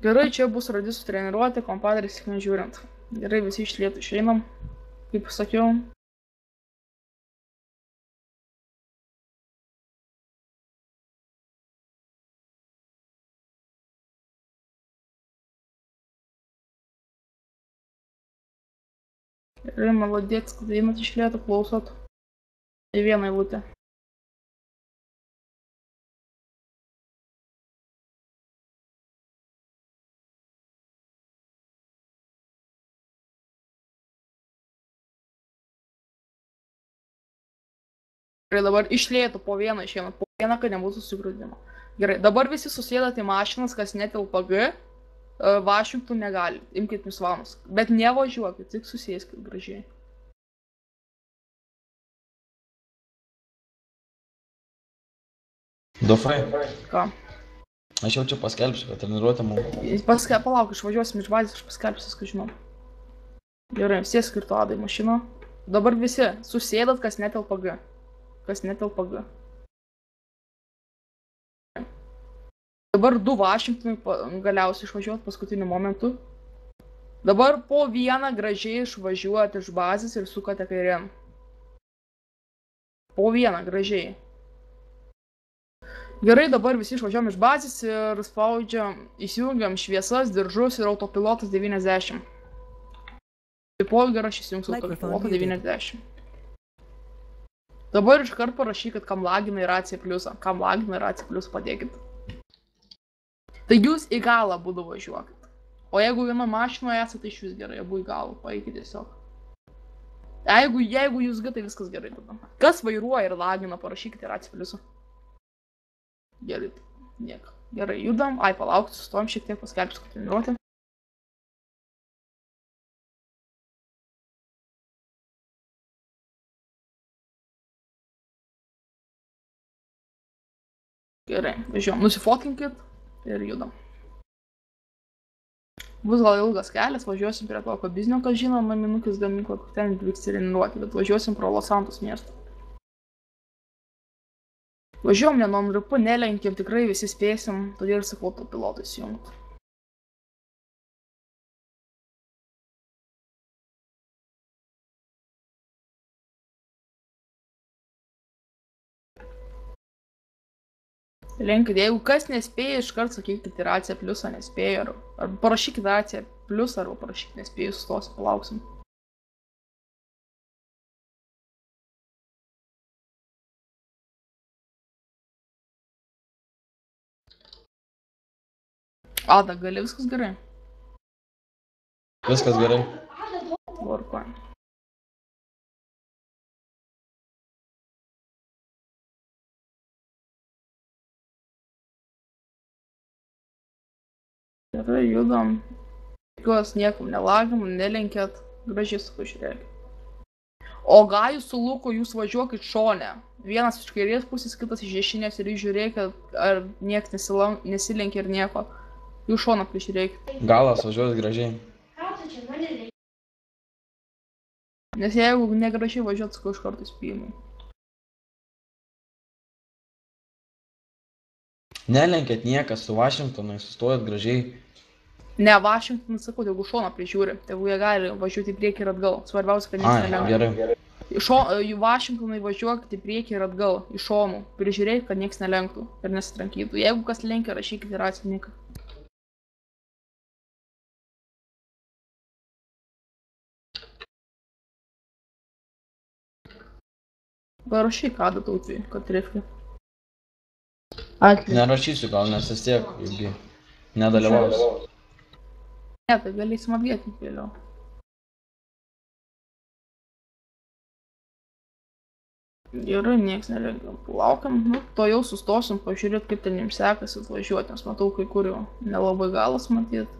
Gerai, čia bus radisų treniruotė, kompadrės tik nežiūrint. Gerai, visi iš lėtų išeinam, kaip sakiau. Gerai, malodėts, kad einat iš lėtų, klausot. Į vieną eilutę. Gerai, dabar iš lėtų po vieną išeinat, po vieną, kad nebūtų susigrūdimo. Gerai, dabar visi susėdat į mašinas, kas netelpa G. Vašington negali, imkit misvanus. Bet nevažiuokit, tik susėskit gražiai. Dofai. Ką? Aš jau čia paskelbsiu, kad treniruotė mums. Palauk, išvažiuosim iš bazės, aš paskelbsiu, viską žinau. Gerai, sėsk ir to Adai mašiną. Dabar visi susėdat, kas netelpa G. Kas netelpa G. Dabar du Vašingtonai galiausiai išvažiuot paskutiniu momentu. Dabar po vieną gražiai išvažiuot iš bazės ir sukate kairėn. Po vieną gražiai. Gerai, dabar visi išvažiuojam iš bazės ir spaudžiam, įsijungiam šviesas, diržus ir autopilotas 90. Taipogi gerai, aš įsijungsiu autopilotą 90. Dabar iškart parašykit, kam lagina į raciją pliusą. Kam lagina į raciją pliusą padėkit. Tai jūs į galą būdu važiuokit. O jeigu viena mašinoje esate, iš vis gerai, abu į galą, paeikit tiesiog. Jeigu jūs tai viskas gerai tada. Kas vairuoja ir lagina, parašykit į raciją pliusą. Gerai, nieko. Gerai, judam. Ai, palaukit, sustojam šiek tiek, paskelbsiu, kad treniruotė. Gerai, važiuojam. Nusifokinkit ir judam. Bus gal ilgas kelias, važiuosim prie tokio biznio, kas žino, naminukis gamykla, kur ten vyks treniruotė, bet važiuosim pro Los Santos miestą. Važiuojam nenomripu, nelenkim, tikrai visi spėsim, todėl ir sakau autopilotą įsijungti. Lenkit, jeigu kas nespėja, iškart sakykit į raciją pliusą nespėja, ar parašykit raciją pliusą, arba parašykit nespėja, sustosim, palauksim. Ada, gali viskas gerai? Viskas gerai. Tvarkoj. Gerai, judam. Tikiuos niekam nelagim, nelenkėt, gražiai sakau, žiūrėkit. O Gajus su Luku jūs važiuokit šone. Vienas iš kairės pusės, kitas iš dešinės ir jūs žiūrėkit, ar nieks nesilenkia ir nieko. Jūs šoną prižiūrėkit. Galas važiuos gražiai. Nes jeigu negražiai važiuot, sakau, iš karto įspėjimai. Nelenkėt niekas su Vašingtonai, sustojat gražiai. Ne, Vašingtonai, sakau, jeigu šoną prižiūri, jeigu jie gali važiuoti į priekį ir atgal. Svarbiausia, kad nieks nelenkia. Gerai. Vašingtonai važiuokit į priekį ir atgal, iš šonų. Prižiūrėkit, kad nieks nelenktų ir nesitrankytų. Jeigu kas lenkia, rašykit į raciją niką. Parašyk Ada Tautviui, kad trifki. Nerašysiu gal, nes vis tiek nedalyvaus. Ne, tai galėsim apvietinti vėliau. Gerai, nieks nelenkiam. Laukiam, to jau sustosim, pažiūrėt, kaip ten jums sekasi atvažiuoti, nes matau, kai kur jau nelabai galas matyt.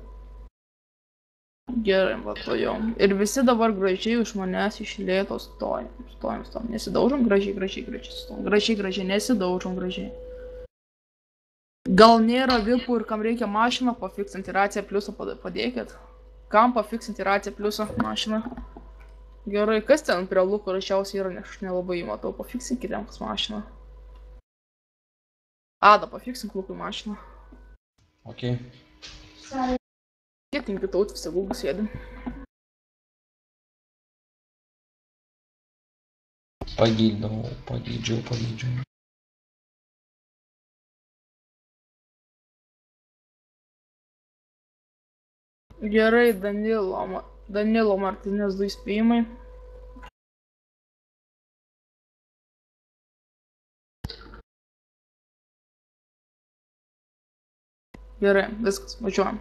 Gerai, va to jau. Ir visi dabar gražiai iš manęs iš lėto stojam. Stojam. Nesidaužom gražiai stojam. Gražiai, nesidaužom gražiai. Gal nėra vipų ir kam reikia mašiną pafiksinti raciją pliusą padėkit. Kam pafiksinti raciją pliusą mašiną? Gerai, kas ten prie Luko rašiausiai yra, nes aš nelabai jį matau. Pafiksinkit jam kas mašiną. Ada, pafiksink Lukui mašiną. Ok. Kiek tinka Tautvydas gulbų sėdi? Pagydžiau. Gerai, Danilo Martinės 2 įspėjimai. Gerai, viskas, važiuojam.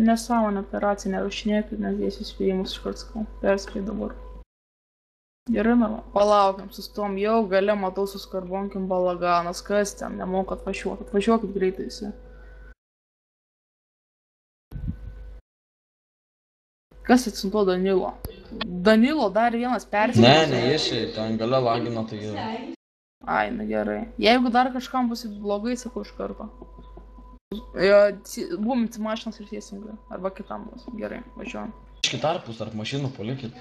Nesąmonė operacija nerašinėkit, nes dėsiu įspėjimus iškart sakau. Perspėj dabar. Gerai, normal. Palaukiam, sustom, jau gale matau suskarbonkim balaganas. Kas ten, nemoka atvažiuoti. Atvažiuokit greitai visi. Kas atsinto Danilo? Danilo dar vienas perspėjimas. Ne, išėjai, ten gale lagino, tai gerai. Ai, na gerai. Jeigu dar kažkam bus blogai, sakau iš karto. Buminti mašinas ir tiesingai. Arba kitam bus. Gerai, važiuojam. Iški tarpus tarp mašinų palikit.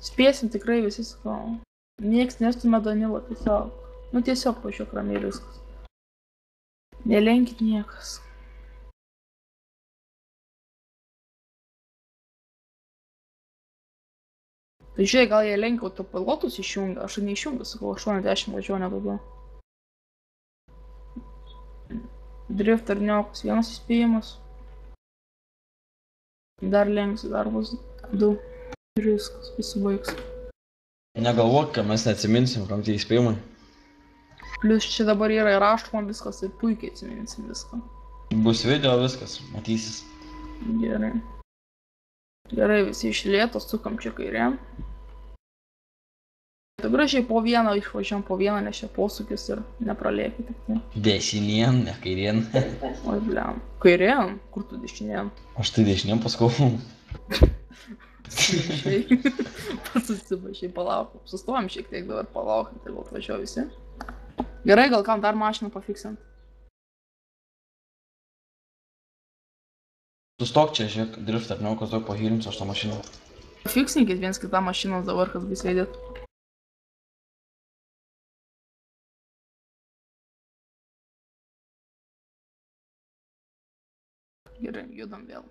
Spėsim tikrai visi, sakau. Nieks nestumia Danilo, tiesiog. Nu tiesiog važiuok ramiai viskas. Nelenkit niekas. Tai žiūrėk, gal jie lenkia autopilotus išjungia. Aš neišjungiu, sakau, 80 važiuoju nedaugiau. Driftarniokas vienas įspėjimas. Dar lenksi, dar bus 2. Ir viskas, pasibaigs. Negalvok, kad mes neatsiminsim, kam tie įspėjimai. Plius čia dabar yra įrašoma viskas, tai puikiai atsiminsim viską. Bus video, viskas, matysis. Gerai. Gerai, visi iš lėto, sukam čia kairėn. Tai gražiai po vieną išvažiuom po vieną, nes čia posūkis ir nepralėkit. Dešinien, ne kairien. Oi, bliam. Kairėn? Kur tu dešinien? Aš tai dešinien paskau. Susibašiai, palaukim. Sustojam šiek tiek dabar, palaukim, tai gal atvažiuoja visi. Gerai, gal kam dar mašiną pafiksint? Sustok čia, žiūrėk, driftarniokas daug pahilinsiu aš tą mašiną. Fiksinkit viens kitą mašiną dabar, kas bus sėdėt. Gerai, judam vėl.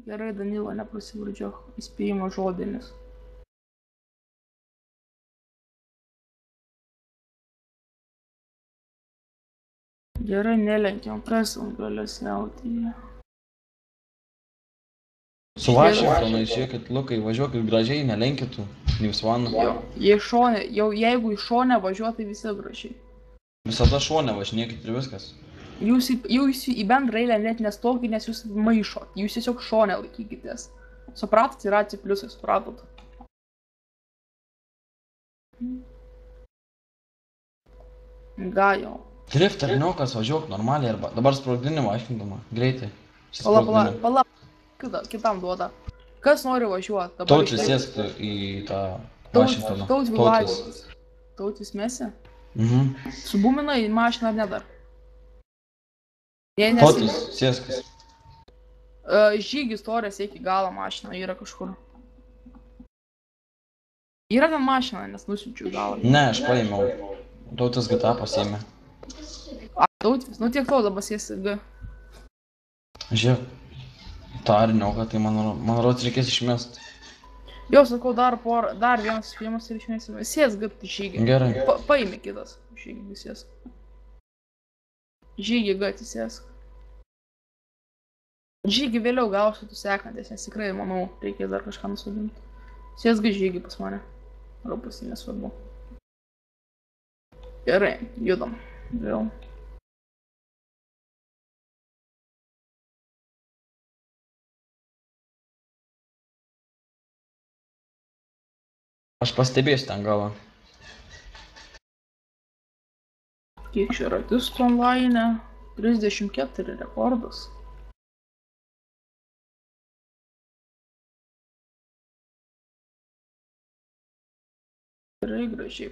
Gerai, Danilo, neprasivardžiuok. Įspėjimo žodinis. Gerai, nelenkiam, kas ant galės jautyje. Su Vašingtonai, žiūrėkit, Lukai, važiuokit gražiai, nelenkitų. News One. Jei šone, jau jeigu į šonę važiuoja, tai visi gražiai. Visada šone važinėkit ir viskas. Jūs į bendrą eilę net nestokit, nes jūs maišot. Jūs tiesiog šonę laikykitės. Supratot, yra C+, supratot. Gal jau. Driftarniokas važiuok normaliai arba dabar sprogdinimą aiškindama, greitai. Pala, kitam duoda. Kas nori važiuoti? Tautvis sėsk į tą Vašingtoną. Tautvis mesi? Mhm. Subumina į mašiną ar ne dar? Tautvis, sėskis. Žygis torės iki galo mašiną, yra kažkur. Yra ten mašina, nes nusiunčiu galą. Ne, aš paėmiau. Tautvis GTA pasiėmė. Tautvis, nu tiek to dabar sėsi G. Žiūrėk, tą arnioką, tai man rods reikės išmest. Jau sakau, dar vienas filmas ir išmėsime. Sės G žygį. Gerai. Paimi kitas žygį sės. Žygį G atsisės. Žygį vėliau gausiu tu sekantis, nes tikrai, manau, reikės dar kažką nusodinti. Sės G žygį pas mane. Rūpasi, nesvarbu. Gerai, judam. Vėl. Aš pastebėsiu ten galą. Kiek čia ratistų online? 34 rekordas. Gerai, gražiai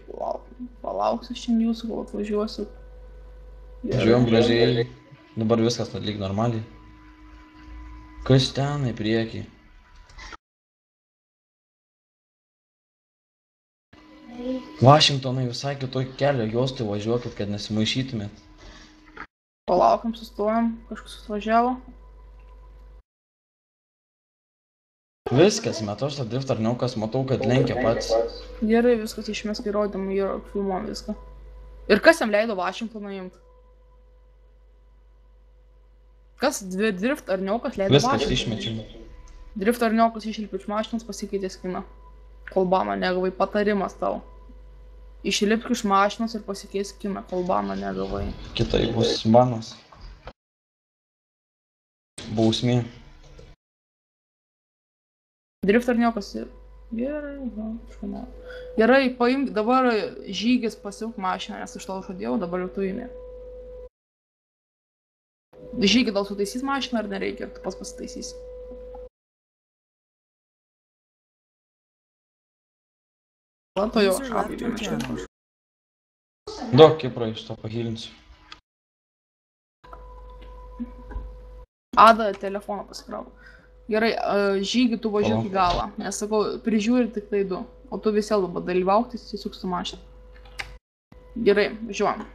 palauksiu šiandien jūsų, kol atvažiuosiu. Važiuojam gražiai. Dabar viskas lyg normaliai. Kas ten į priekį? Vašingtonai visai kitoj kelio juostai važiuokit, kad nesimaišytumėt. Palaukiam, sustojam, kažkas atvažiavo. Viskas, metu aš tą driftarniukas, matau, kad lenkia pats. Gerai, viskas išmesk įrodymų, yra filmuom viską. Ir kas jam leido Vašingtoną imti? Kas driftarniukas leido Viskas Vašingtoną? išmečiam. Driftarniukas išlipė iš mašinos, pasikeitė skiną. Kolbano negavai, patarimas tau. Išlipk iš mašinos ir pasikeis skiną, kolbano negavai. Kitai bus banas. Bausmė. Driftarniukas ir... Gerai, šunau. Gerai, paimk dabar žygis, pasimk mašiną, nes iš to žadėjau, dabar jau tu imi. Žygį gal sutaisys mašiną ar nereikia, ir tu pas pasitaisysi. To jau aš apėdėjau čia. Duok Kiprą iš to pahilinsiu. Ada telefoną pasikrauk. Gerai, žygį tu važiuok į galą, nes sakau, prižiūri tik tai du, o tu visi dabar dalyvauk, tai tiesiog su mašina. Gerai, važiuojam.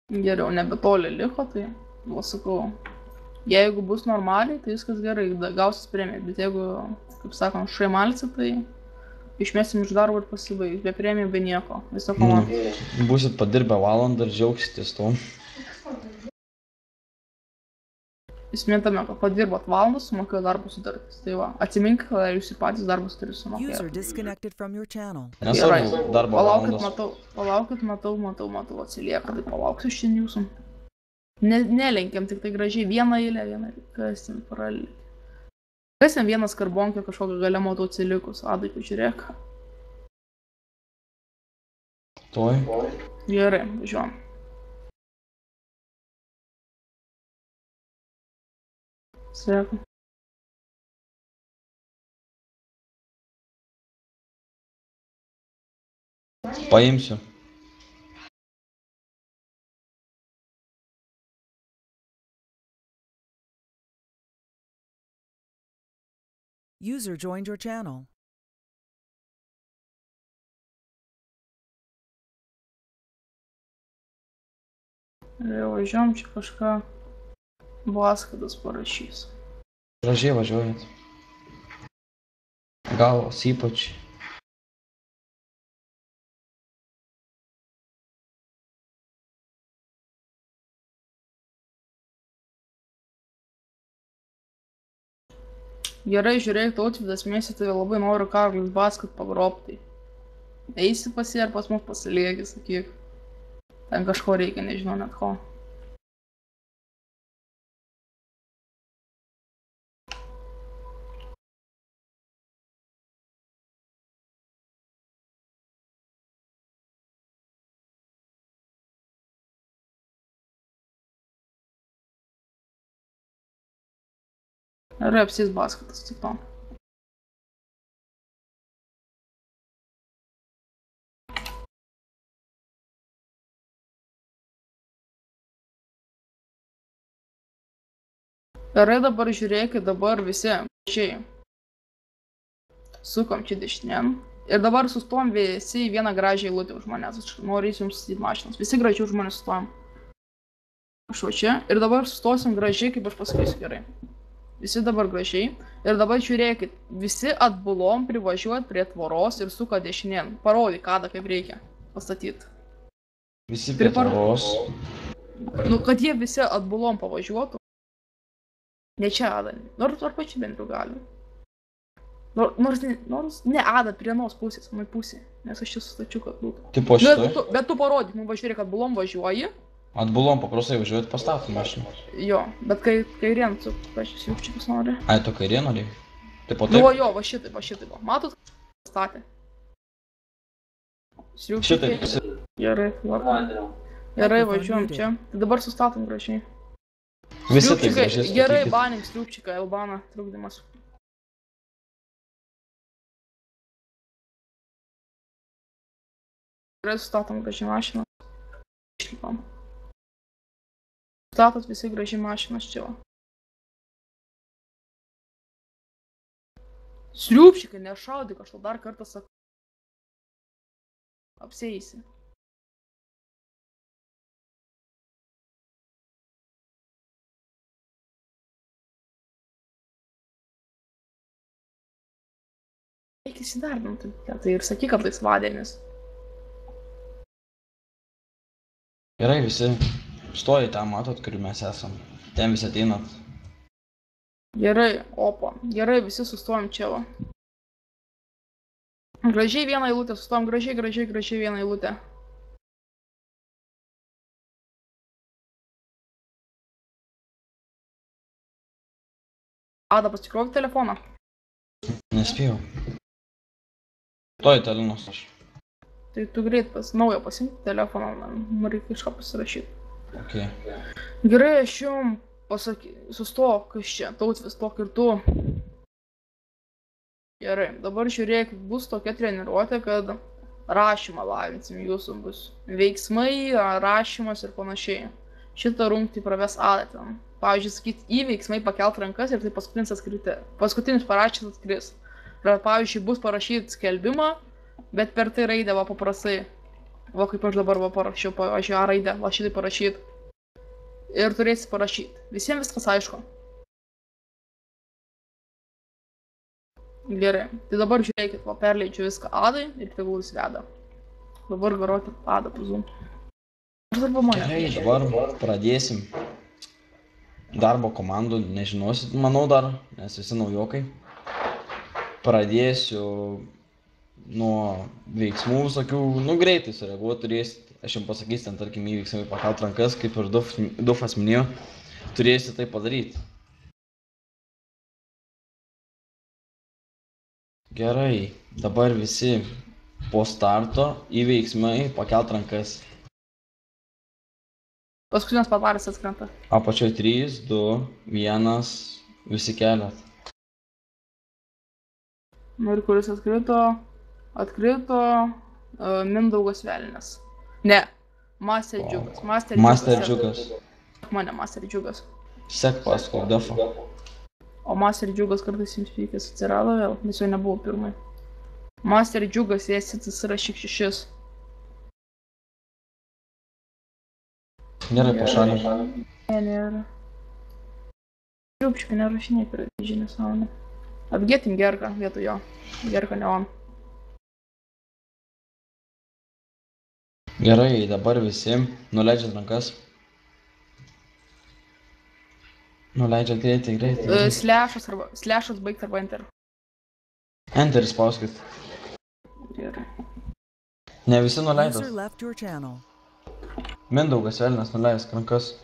Geriau, nebetoli liko, tai, va sakau, jeigu bus normaliai, tai viskas gerai, gausis premiją, bet jeigu, kaip sakom, šaimalsi, tai išmesim iš darbo ir pasibaigs, be premijų, be nieko, viso komanda. Būsit padirbę valandą ir džiaugsitės to. Įsimintame, kad padirbat valandą, sumokėjo darbo sutartis. Tai va, atsimink, kad jūs ir patys darbo sutartis sumokėjo. Nesvarbu, darbo valandos. Palaukit, matau, atsilieka, tai palauksiu šiandien jūsų. Nelenkiam, tik tai gražiai, vieną eilę, kas ten paralį. Kas ten vienas karbonkė kažkokią gale matau atsilikus, Adai, pažiūrėk. Toj. Gerai, važiuojam. Sveika. Paimsiu. User joined your channel. Jau važiuojam, čia kažką Vaskadas parašys. Gražiai važiuojat. Galvas ypač. Gerai, žiūrėk, Tautvydas Mėsį tave labai noriu Karolis Vaskat pagrobtai. Eisi pas jį ar pas mus pasilieki, sakyk. Ten kažko reikia, nežinau net ko. Gerai, apsės Vaskatas, tik to. Gerai, dabar žiūrėkit, dabar visi čia sukam čia dešinėn. Ir dabar sustojom visi į vieną gražią eilutę už manęs. Aš noriu jums sustatyti mašinas. Visi gražiai už manęs sustojom. Aš va čia. Ir dabar sustosim gražiai, kaip aš pasakysiu gerai. Visi dabar gražiai. Ir dabar žiūrėkit, visi atbulom privažiuot prie tvoros ir suka dešinėn. Parodyk, kada kaip reikia pastatyti. Visi prie tvoros. Nu, kad jie visi atbulom pavažiuotų. Ne čia Ada, nors ar pačiu bendriu gali. Nors ne Ada, prie vienos pusės, mano pusė, nes aš čia sustačiu, kad būtų. Tipo šitoj? Bet tu parodyk, nu važiuoji, kad atbulom važiuoji. Atbulom paprastai važiuojat pastatą mašiną. Jo, bet kairien, tu pačius jaučiukas nori. Ai, tu kairien nori? Tipo taip? Nu, jo, va šitaip. Matot, statė. Šitaip. Gerai, gerai, važiuojam čia. Tai dabar sustatom gražiai. Visi taip gražiai statykit. Gerai, banink striupčiką, Elbana, trukdymas. Gerai, sustatom gražiai mašiną. Išlipam. Statot visi gražiai mašinos čia. Va. Sliūpšikai, nešaudyk, aš tau dar kartą sakau. Apsieisi. Eik įsidarbinti, tai ir sakyk, kad laisvadienis. Gerai, visi stoji ten, matot, kur mes esam. Ten visi ateinat. Gerai, opa. Gerai, visi sustojom čia, va. Gražiai vieną eilutę, sustojom gražiai vieną eilutę. Ada, pasikrovė telefoną. Nespėjau. Toj telinos aš. Tai tu greit naują pasimti telefoną, man reikia kažką pasirašyti. Ok. Gerai, aš jums pasakysiu, sustok, kas čia, Tautvis, stok ir tu. Gerai, dabar žiūrėk, bus tokia treniruotė, kad rašymą lavinsim, jūsų bus veiksmai, rašymas ir panašiai. Šitą rungtį praves Ada ten. Pavyzdžiui, sakyt, į veiksmai pakelt rankas ir tai paskutinis atskristi. Paskutinis parašytas atkris. Ir pavyzdžiui, bus parašyti skelbimą, bet per tai raidę va paprastai. Va kaip aš dabar va parašiau, pavyzdžiui, A raidę, va šitai parašyti. Ir turėsi parašyti. Visiems viskas aišku. Gerai, tai dabar žiūrėkit, va perleidžiu viską Adai ir tegul jis veda. Dabar garoti Adą pazum. Aš darbo mane. Gerai, dabar pradėsim. Darbo komandų nežinosit, manau dar, nes visi naujokai. Pradėsiu nuo veiksmų visokių, greitai sureaguoti turėsit. Aš jums pasakysiu, ten tarkim į veiksmai pakelt rankas, kaip ir Dufas minėjo, turėsit tai padaryti. Gerai, dabar visi po starto į veiksmai pakelt rankas. Paskutinės patarės atskrenta. Apačioj 3, 2, 1, visi keliat. Ir kuris atkrito Mindaugas Velnias. Ne, Master Džiugas. Master Džiugas. Mane Master Džiugas. Sek paskui Dufą. O Master Džiugas kartais jums vykęs atsirado vėl, nes jo nebuvo pirmai. Master Džiugas, jie atsirašyk 6. Gerai, pašalink. Ne, nėra. Žiūpškai nerašinėk ir žinį savo. Apgėtim Gerką vietoj jo. Gerką ne on. Gerai, dabar visi nuleidžiat rankas. Nuleidžiat greitai. Slashas baigt arba enter. Enter spauskit. Gerai. Ne visi User nuleidot. left your channel. Mindaugas Velnias nuleisk rankas.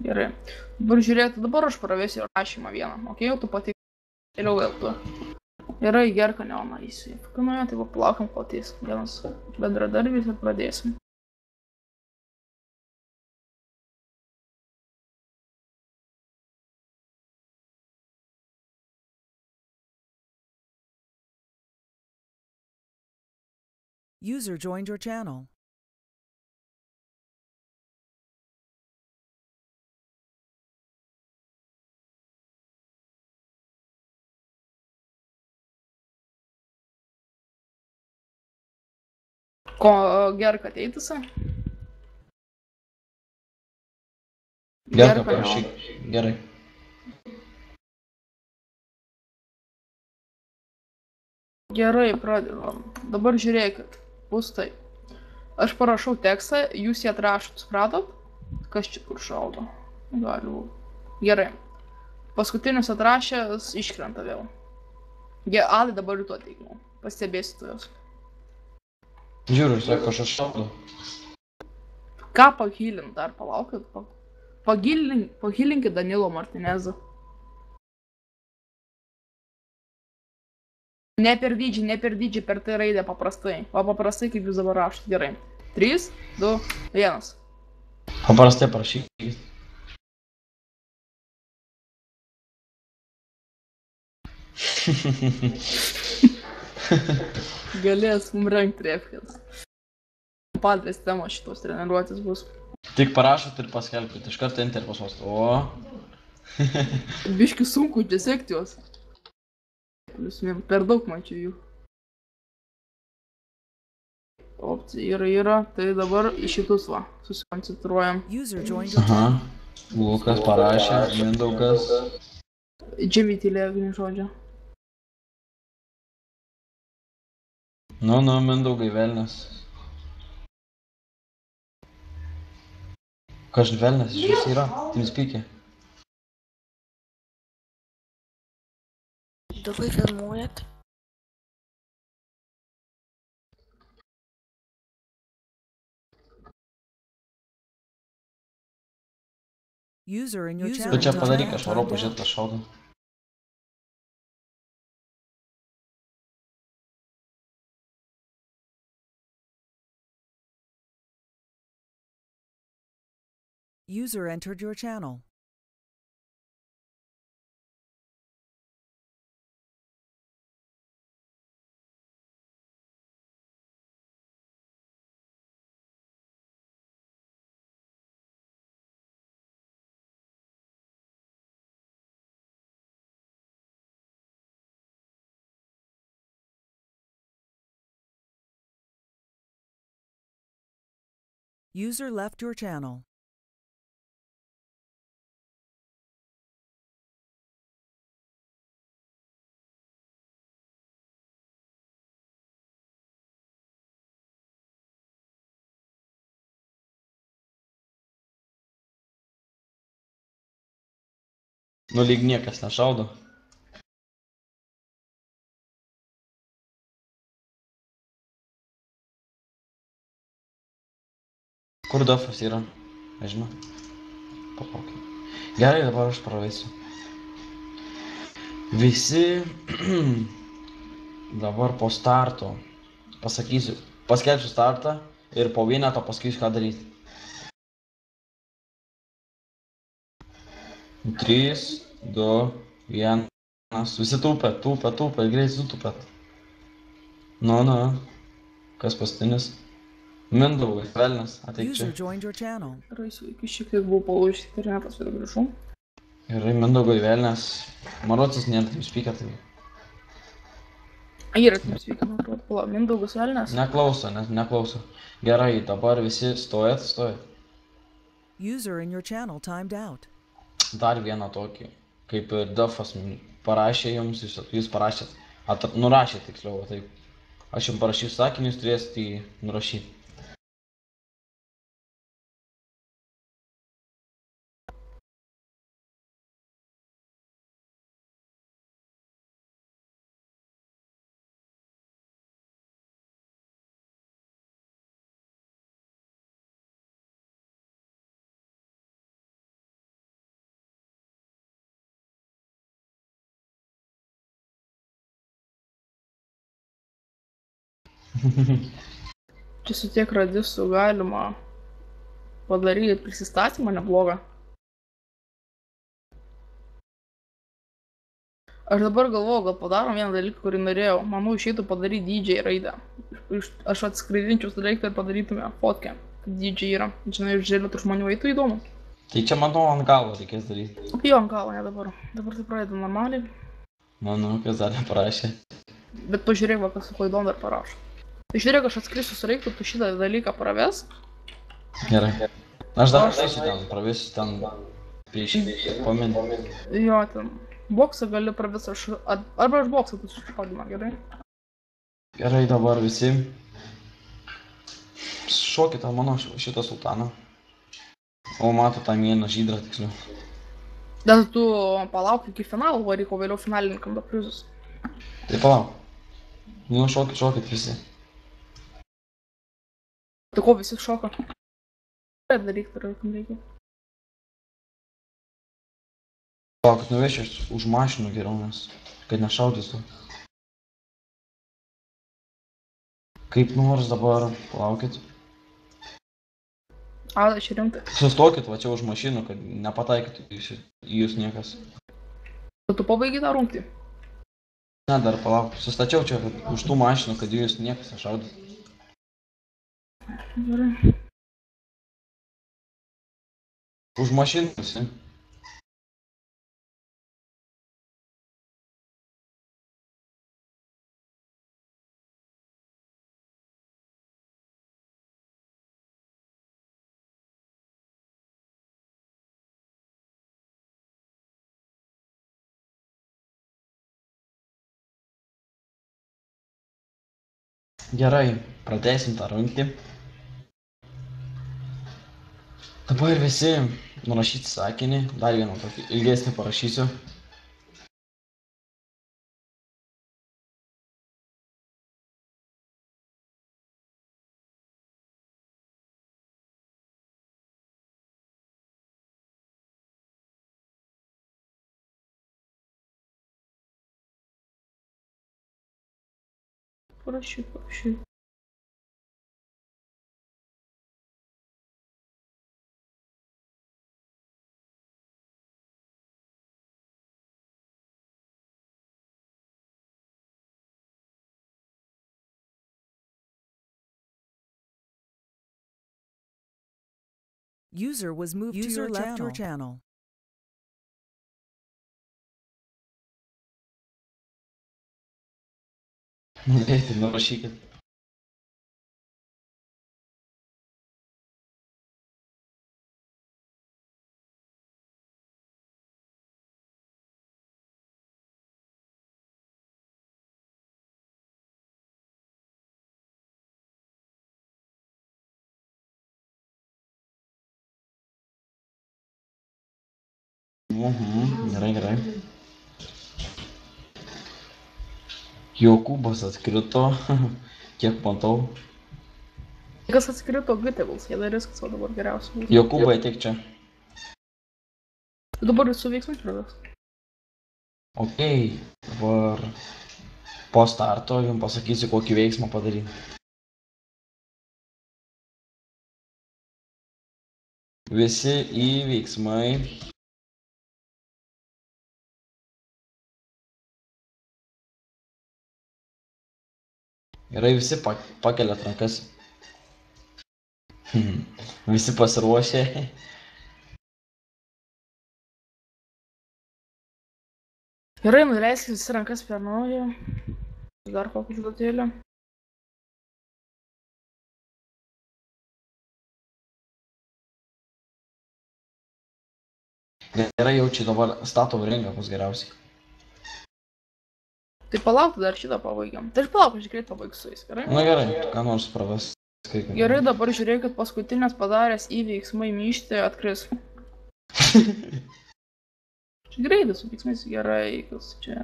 Gerai. Dabar žiūrėk, dabar aš pravesiu rašymą vieną. Ok, jau tu patik. Vėliau vėl tu. Gerai, Gerką neona įsifikunuoja, tai va palaukiam, kol ateis vienas bendradarbis ir pradėsim. User joined your channel. Ko Gerką ateitusi? Gerką parašyk. Gerai. Gerai, pradedam. Dabar žiūrėkit. Bus taip. Aš parašau tekstą, jūs jį atrašot, supratot? Kas čia kur šaudo? Gali būt. Gerai. Paskutinis atrašęs iškrenta vėl. Adai dabar rytu ateikime. Pastebėsit jos. Žiūriu, sako, aš šaudu. Ką pahylint dar, palaukit. Pahilinkit Danilo Martinezą. Ne per dydžiai, per tai raidę paprastai. O paprastai kaip jūs dabar rašot. Gerai. 3, 2, 1. Paprastai parašykit. Galės mum rengt trefkės. Padrės temos šitos treniruotės bus. Tik parašot ir paskelbkit, iš karto enter paspausti. O. Biški sunku čia sekti juos. Per daug mačiau jų. Opcija yra, tai dabar į šitus va, susikoncentruojam. User joined your Aha. channel. Lukas parašė, Mindaugas. Džemi tylėjo, gini žodžio. Nu, Mindaugai velnės. Kažin velnės iš vis yra, TeamSpeak'e. Dufai filmuojat? User in your Tu channel. čia timed padaryk, out. aš varau pažiūrėt, kas šaudo. User entered your channel. User left your channel. Nu, lyg niekas nešaudo. Kur Dufas yra? Nežinau. Palaukit. Gerai, dabar aš praveisiu. Visi dabar po starto pasakysiu, paskelbsiu startą ir po vieneto pasakysiu, ką daryti. 3, 2, 1. Visi tūpėt, greit sutūpėt. Nu. Kas paskutinis? Mindaugas, velnės, ateik čia. User joined your channel. Gerai, sveiki, šiek tiek buvau palaužęs internetas, vėl grįžau. Gerai, Mindaugai, velnės. Marocis nėra TeamSpeak'e, tai Yra TeamSpeak'e, man atrodo, palauk, Mindaugas velnės. neklauso. Gerai, dabar visi stojat. User in your channel timed out. Dar vieną tokį, kaip ir Dufas parašė jums, jūs parašėt, nurašėt tiksliau, taip. Aš jums parašysiu sakinį, jūs turėsite jį nurašyti. Čia su tiek radisų galima padaryti prisistatymą neblogą. Aš dabar galvoju, gal padarom vieną dalyką, kurį norėjau. Manau, išeitų padaryti DJ raidę. Aš atskraidinčiau su daiktą ir padarytume fotkę, kad DJ yra. Žinai, iš žėlių tų žmonių eitų įdomu. Tai čia, manau, ant galo reikės daryti. Jo, ant galo, ne dabar. Dabar tai pradedu normaliai. Manau, kas dar neparašė. Bet pažiūrėk, va, kas su klaidom dar parašo. Tai žiūrėk, aš atskrisiu su reiktų, tu šitą dalyką praves. Gerai. Aš dar pravesiu ten prieš paminį. Jo, ten boksą gali pravesti, arba aš boksą tu sušaudimą, gerai? Gerai, dabar visi. Šokite mano šitą sultaną. O mato tą mėlyną žydrą tiksliau. Bet tu palauk iki finalo varyk, o vėliau finalininkam da prizus. Tai palauk. Nu, šokit visi. Tai ko visi šoka? Daryk, tam reikia. Palaukit, nuvešiu už mašinų geriau, nes kad nešaudysiu. Kaip nors dabar, palaukit. Aš rimtai. Sustokit va čia už mašinų, kad nepataikytų į jūs niekas. Tu pabaigi tą rungtį? Ne, dar palauk. Sustačiau čia už tų mašinų, kad jūs niekas nešaudytų. Gerai. Už mašinusi. Gerai, pradėsim tą rungtį. Dabar visi nurašyti sakinį, dar vieną tokį ilgesnį parašysiu. Parašyk. User was moved to your left your channel. Greitai, nurašykit. Gerai. Jokūbas atkrito, kiek matau. Kas atkrito Gitevils, jie darys, kas o dabar geriausia. Jokūbai, ateik čia. Dabar su veiksmais pradės. Okei, dabar po starto jums pasakysiu, kokį veiksmą padaryti. Visi į veiksmai. Gerai, visi pakeliat rankas. Visi pasiruošę. Gerai, nuleiskit visi rankas per naują. Dar kokį žodėlį. Gerai, jaučiu dabar statom ringą bus geriausiai. Tai palauk, dar šitą pabaigiam. Tai aš palauk, aš greit pabaigsiu su jais, gerai? Na gerai, ką nors pravest. Gerai, dabar žiūrėkit, paskutinės padaręs į veiksmai myšti atkris. Čia greitai su veiksmais gerai, kas čia.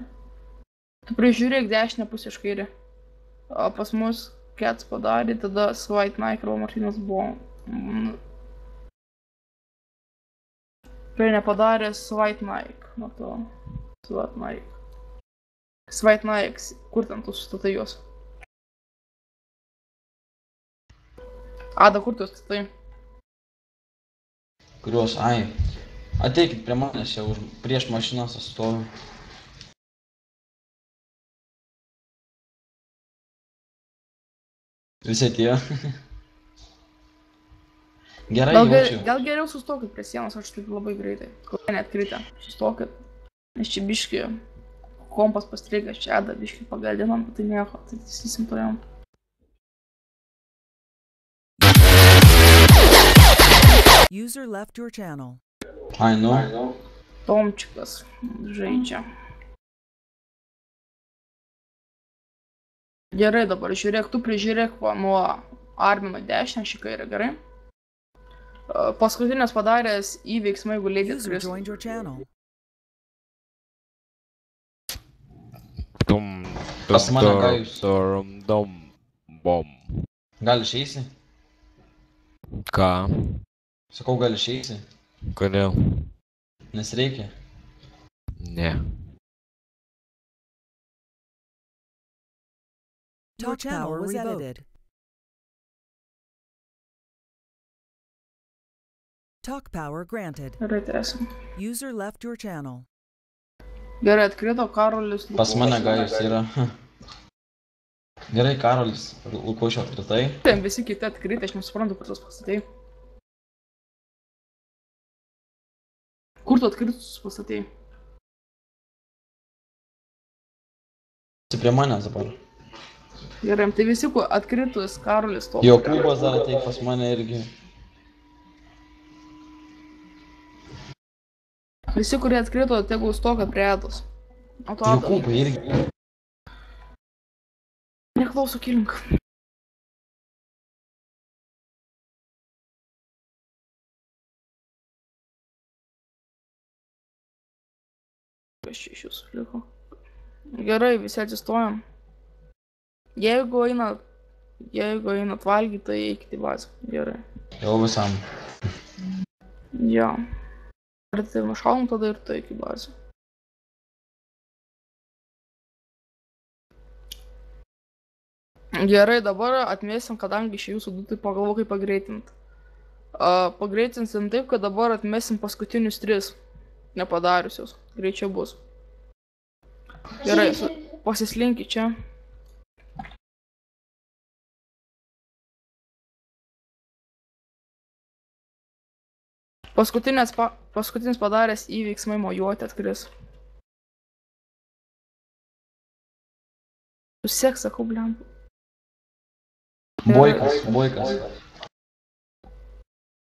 Tu prižiūrėk dešinę pusę iš kairę. O pas mus Cats padarė, tada White Nike arba Martynas buvo. Prie nepadaręs White Nike, nuo to. White Nike. White Nike, kur ten tu sustatai juos? Ada, kur tu statai? Kuriuos, ai. Ateikit prie manęs, jau prieš mašinas stoviu. Visi atėjo. Gerai, jaučiu. Gal geriau sustokit prie sienos, aš taip labai greitai. Kokie neatkritę. Sustokit. Nes čia biški kompas pastrigęs, čia Ada biški pagaldinom, tai nieko, tai įsisim turėjom. User left your channel. Ai, nu. Tomčikas žaidžia. Gerai, dabar žiūrėk, tu prižiūrėk nuo Armino dešinę šį kairę, gerai? Paskutinės padaręs į veiksmą, jeigu leidžiat User kris. joined your channel. Pas mane ką jūs? Bom. Gal išeisi? Ką? Sakau, gal išeisi? Kodėl? Nes reikia. Ne. Talk power was edited. Talk power granted. Gerai, tęsim. User left your channel. Gerai, atkrito Karolis Lukošius. Pas mane Gajus yra. Gerai, Karolis Lukošius atkritai. Ten visi kiti atkritę, aš nesuprantu, kur tos pastatai. tu atkritusius pastatėjai? Prie manęs dabar. Gerai, tai visi, kur atkritus, Karolis to. Jokūbas dar ateik pas mane irgi. Visi, kurie atkrito, tegul stoka prie Edos. O to Edo. Jokūbai irgi. Neklauso kilink. Kas čia iš jūsų liko? Gerai, visi atsistojam. Jeigu einat valgyti, tai eikite į bazę. Gerai. Jau visam. Jo. Ar tai nušaunam tada ir tai iki bazę. Gerai, dabar atmėsim, kadangi iš jūsų du, tai pagalvoju, kaip pagreitint. Pagreitinsim taip, kad dabar atmėsim paskutinius 3 nepadariusius. Greičiau bus. Gerai, pasislinkit čia. Paskutinis padaręs įveiksmai mojuoti atkris. Susiek, sakau, bliam. Boikas.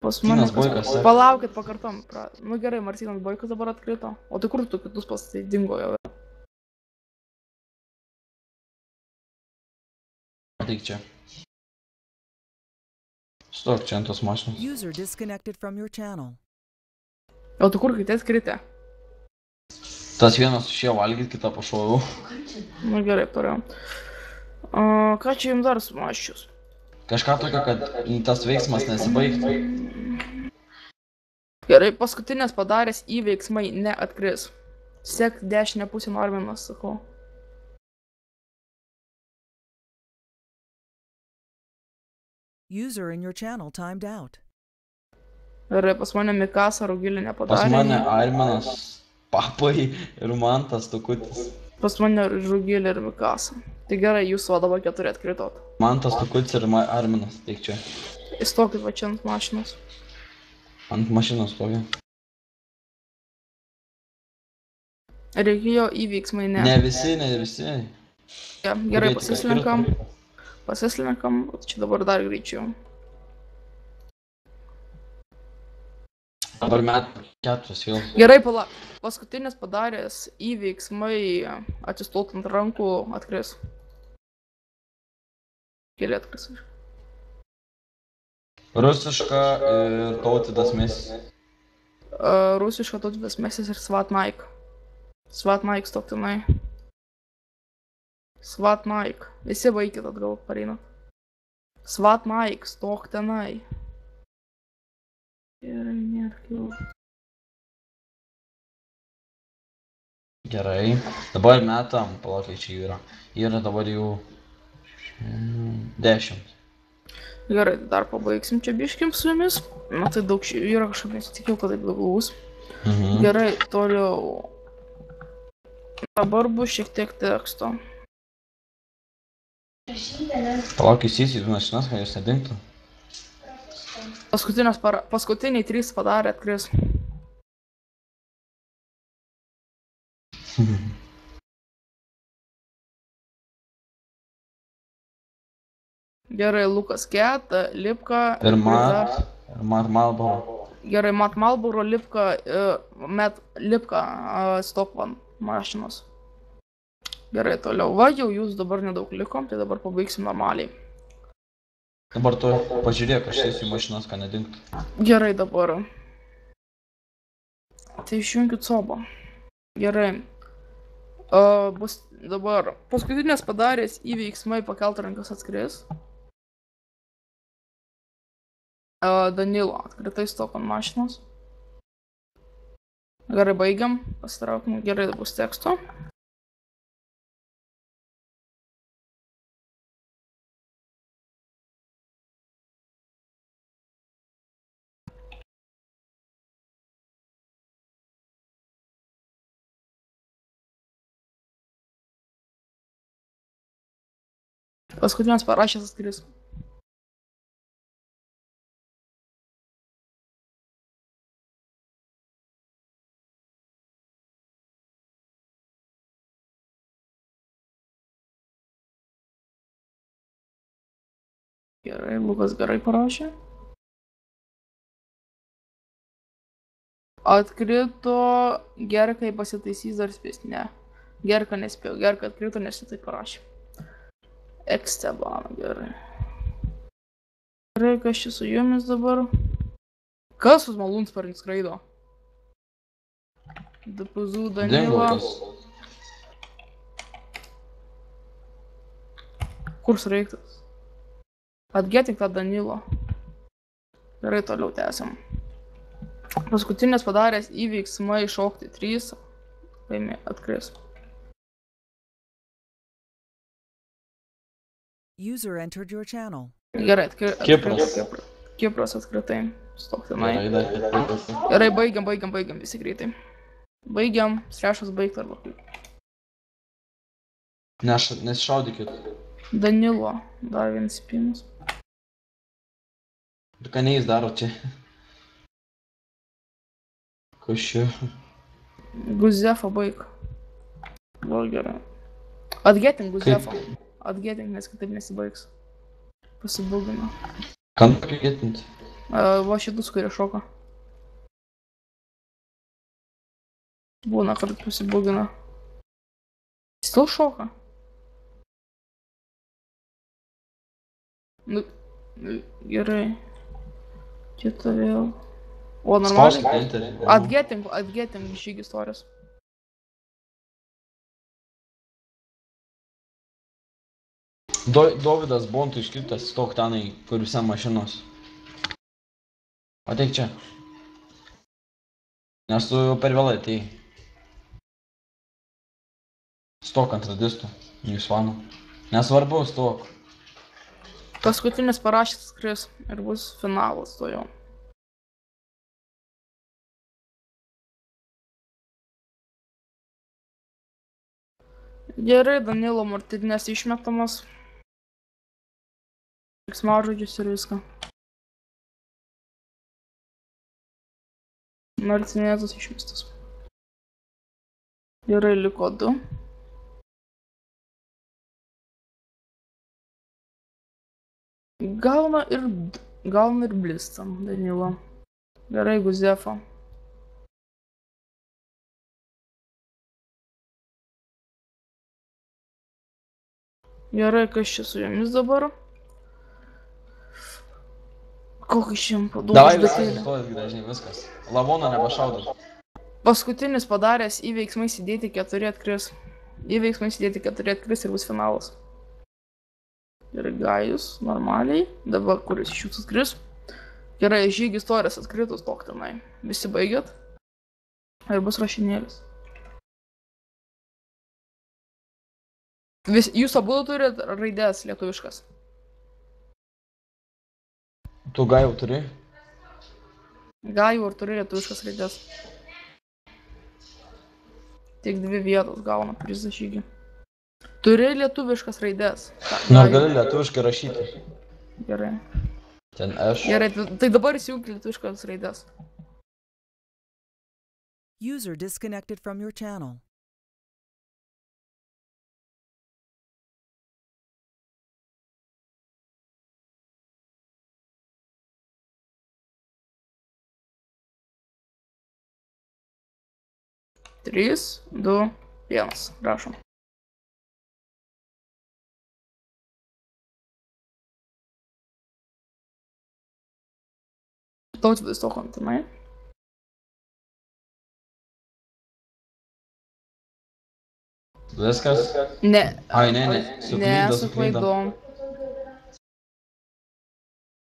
Pas mane Martynas Boikas. Palaukit, pakartom. Nu gerai, Martynas Boikas dabar atkrito. O tai kur tu kitus pastatai dingo jau? Ateik čia. Stok čia ant tos mašinos. User disconnected from your channel. O tu kur kitai atkritę? Tas vienas išėjo valgyt, kitą pašoviau. Nu gerai, parėjom. Ką čia jums dar sumaščius? Kažką tokio, kad tas veiksmas nesibaigtų. Gerai, paskutinės padaręs įveiksmai neatkris. Sek dešinę pusę Norvinas, sakau. User in your channel timed out. Gerai, pas mane Mikasa Rugilė nepadarė. Pas mane Arminas, Papai ir Mantas Tukutis. Pas mane Rugilė ir Mikasa. Tai gerai, jūs va dabar 4 atkritot. Mantas Tukutis ir Arminas, teik čia. Įstokit va čia ant mašinos. Ant mašinos stovi. Reikėjo įveiksmai, ne. Ne visi. Ja, gerai, pasislinkam, čia dabar dar greičiau. Dabar met 4 vėl. Gerai, palauk. Paskutinis padaręs įveiksmai atsistot ant rankų atkris. Keli atkris. Rusiška ir Tautvydas Mesis. Rusiška Tautvydas Mesis ir Svatnaik. Svatnaik stoktinai. Svatnaik. Visi vaikit atgal pareinat. Svatnaik stoktinai. Gerai, nėra jau. Gerai. Dabar metam, palaukai čia yra. Yra dabar jau 10. Gerai, tai dar pabaigsim čia biškim su jumis. Na tai daug yra kažkaip nesitikėjau, kad taip daug bus. Gerai, toliau. Dabar bus šiek tiek teksto. Palauk įsijus į mašinas, kad jūs nedingtų. Paskutiniai 3 padarė atkris. Gerai, Lukas Ket, Lipka Ir Mat Malboro. Gerai, Mat Malboro, Lipka, Lipka, Stokvan mašinos. Gerai, toliau. Va, jau jūs dabar nedaug likom, tai dabar pabaigsim normaliai. Dabar tu pažiūrėk, aš eisiu į mašinas, kad nedingtų. Gerai dabar. Tai išjunkit sobą. Gerai. Bus dabar. Paskutinės padaręs įveiksmai pakelt rankas atskris. Danilo atkritai stok ant mašinos. Gerai, baigiam. Pasitraukim. Gerai, bus teksto. Paskutinės parašęs atskris. Gerai, Lukas gerai parašė. Atkrito, Gerkai pasitaisys dar spės, ne. Gerka nespėjo, Gerka atkrito, nes jis tai parašė. Ekstebano, gerai. Gerai, kas čia su jumis dabar? Kas su malūnsparnis skraido? DPZ Danila. Kur sraigtas? Atgetik tą Danilo. Gerai, toliau tęsiam. Paskutinės padaręs įveiksmai šokti 3. Laimė atkris. User entered your channel. Gerai, Kipras. Kipras atkritai. Stok tenai. Gerai. Gerai, baigiam visi greitai. Baigiam, strešas baigta arba kaip. Nesišaudykit. Danilo, dar vienas spinas. Ir ką neįs daro čia? Kas čia? Guzefą baig. Gal gerai. Atgetink Guzefą. Atgetink, nes kitaip nesibaigs. Pasibugino. Kam pakėtinti? Va šitus, kurie šoka. Būna, kad pasibugina. Stil šoka. Nu, gerai. Kita vėl. O, normaliai. Spauskit enterį. Atgetink žygį istorijos. Dovydas Bontų iškritęs stok tenai, kur visa mašinos. Ateik čia. Nes tu jau per vėlai atėjai. Stok ant radistų, jūs vano. Nesvarbu, stok. Paskutinis parašytas skris ir bus finalas to jau. Gerai, Danilo Martinės išmetamas. Veiksmažodžius ir viską. Martinėtas išmestas. Gerai, liko 2. Gauna ir blistam, Danilo. Gerai, Guzefą. Gerai, kas čia su jomis dabar? Kokį šiam paduodu Davai užduotėlę. visi sustojęs gražiai, viskas. Lavoną nepašaudai. Paskutinis padaręs įveiksmai įdėti 4 atkris. Įveiksmai įdėti 4 atkris ir bus finalas. Gerai, Gajus, normaliai. Dabar kuris iš jūsų atkris. Gerai, žygis istorijas atkritus tok tenai. Visi baigėt. Ir bus rašinėlis. Jūs abu turit raidės lietuviškas. Tu Gajau turi? Gajų ir turi lietuviškas raidės. Tik 2 vietos gauna prizą žygį. Turi lietuviškas raidės. Nu, ar gali lietuviškai rašyti? Gerai. Ten aš. Gerai, tai dabar įsijungti lietuviškas raidės. User disconnected from your channel. Trys, 2, 1. Prašom. Tautvydas Stokholm tenai. Viskas? Ne. Ai, ne. Ne, su klaidom.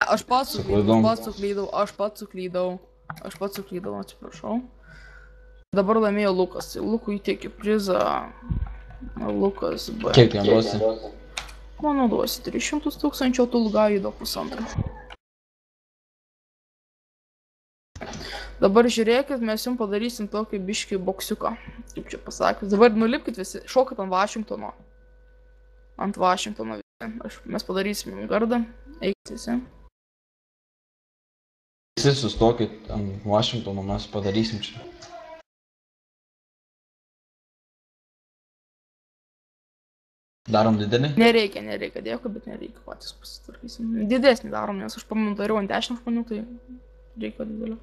Aš pats suklydau, atsiprašau. Dabar laimėjo Lukas. Lukui įteikė prizą. Lukas B. Kiek jam duosi? Mano duosi 300 000, o tu Gajui duok 1,5. Dabar žiūrėkit, mes jums padarysim tokį biškį boksiuką. Kaip čia pasakius. Dabar nulipkit visi, šokit ant Vašingtono. Ant Vašingtono visi. Mes padarysim jums gardą. Eikit visi. Visi sustokit ant Vašingtono, mes padarysim čia. Darom didelį? Nereikia, dėkui, bet nereikia, patys pasitvarkysim. Didesnį darom, nes aš pamenu, dariau ant 10 žmonių, tai reikia didelio.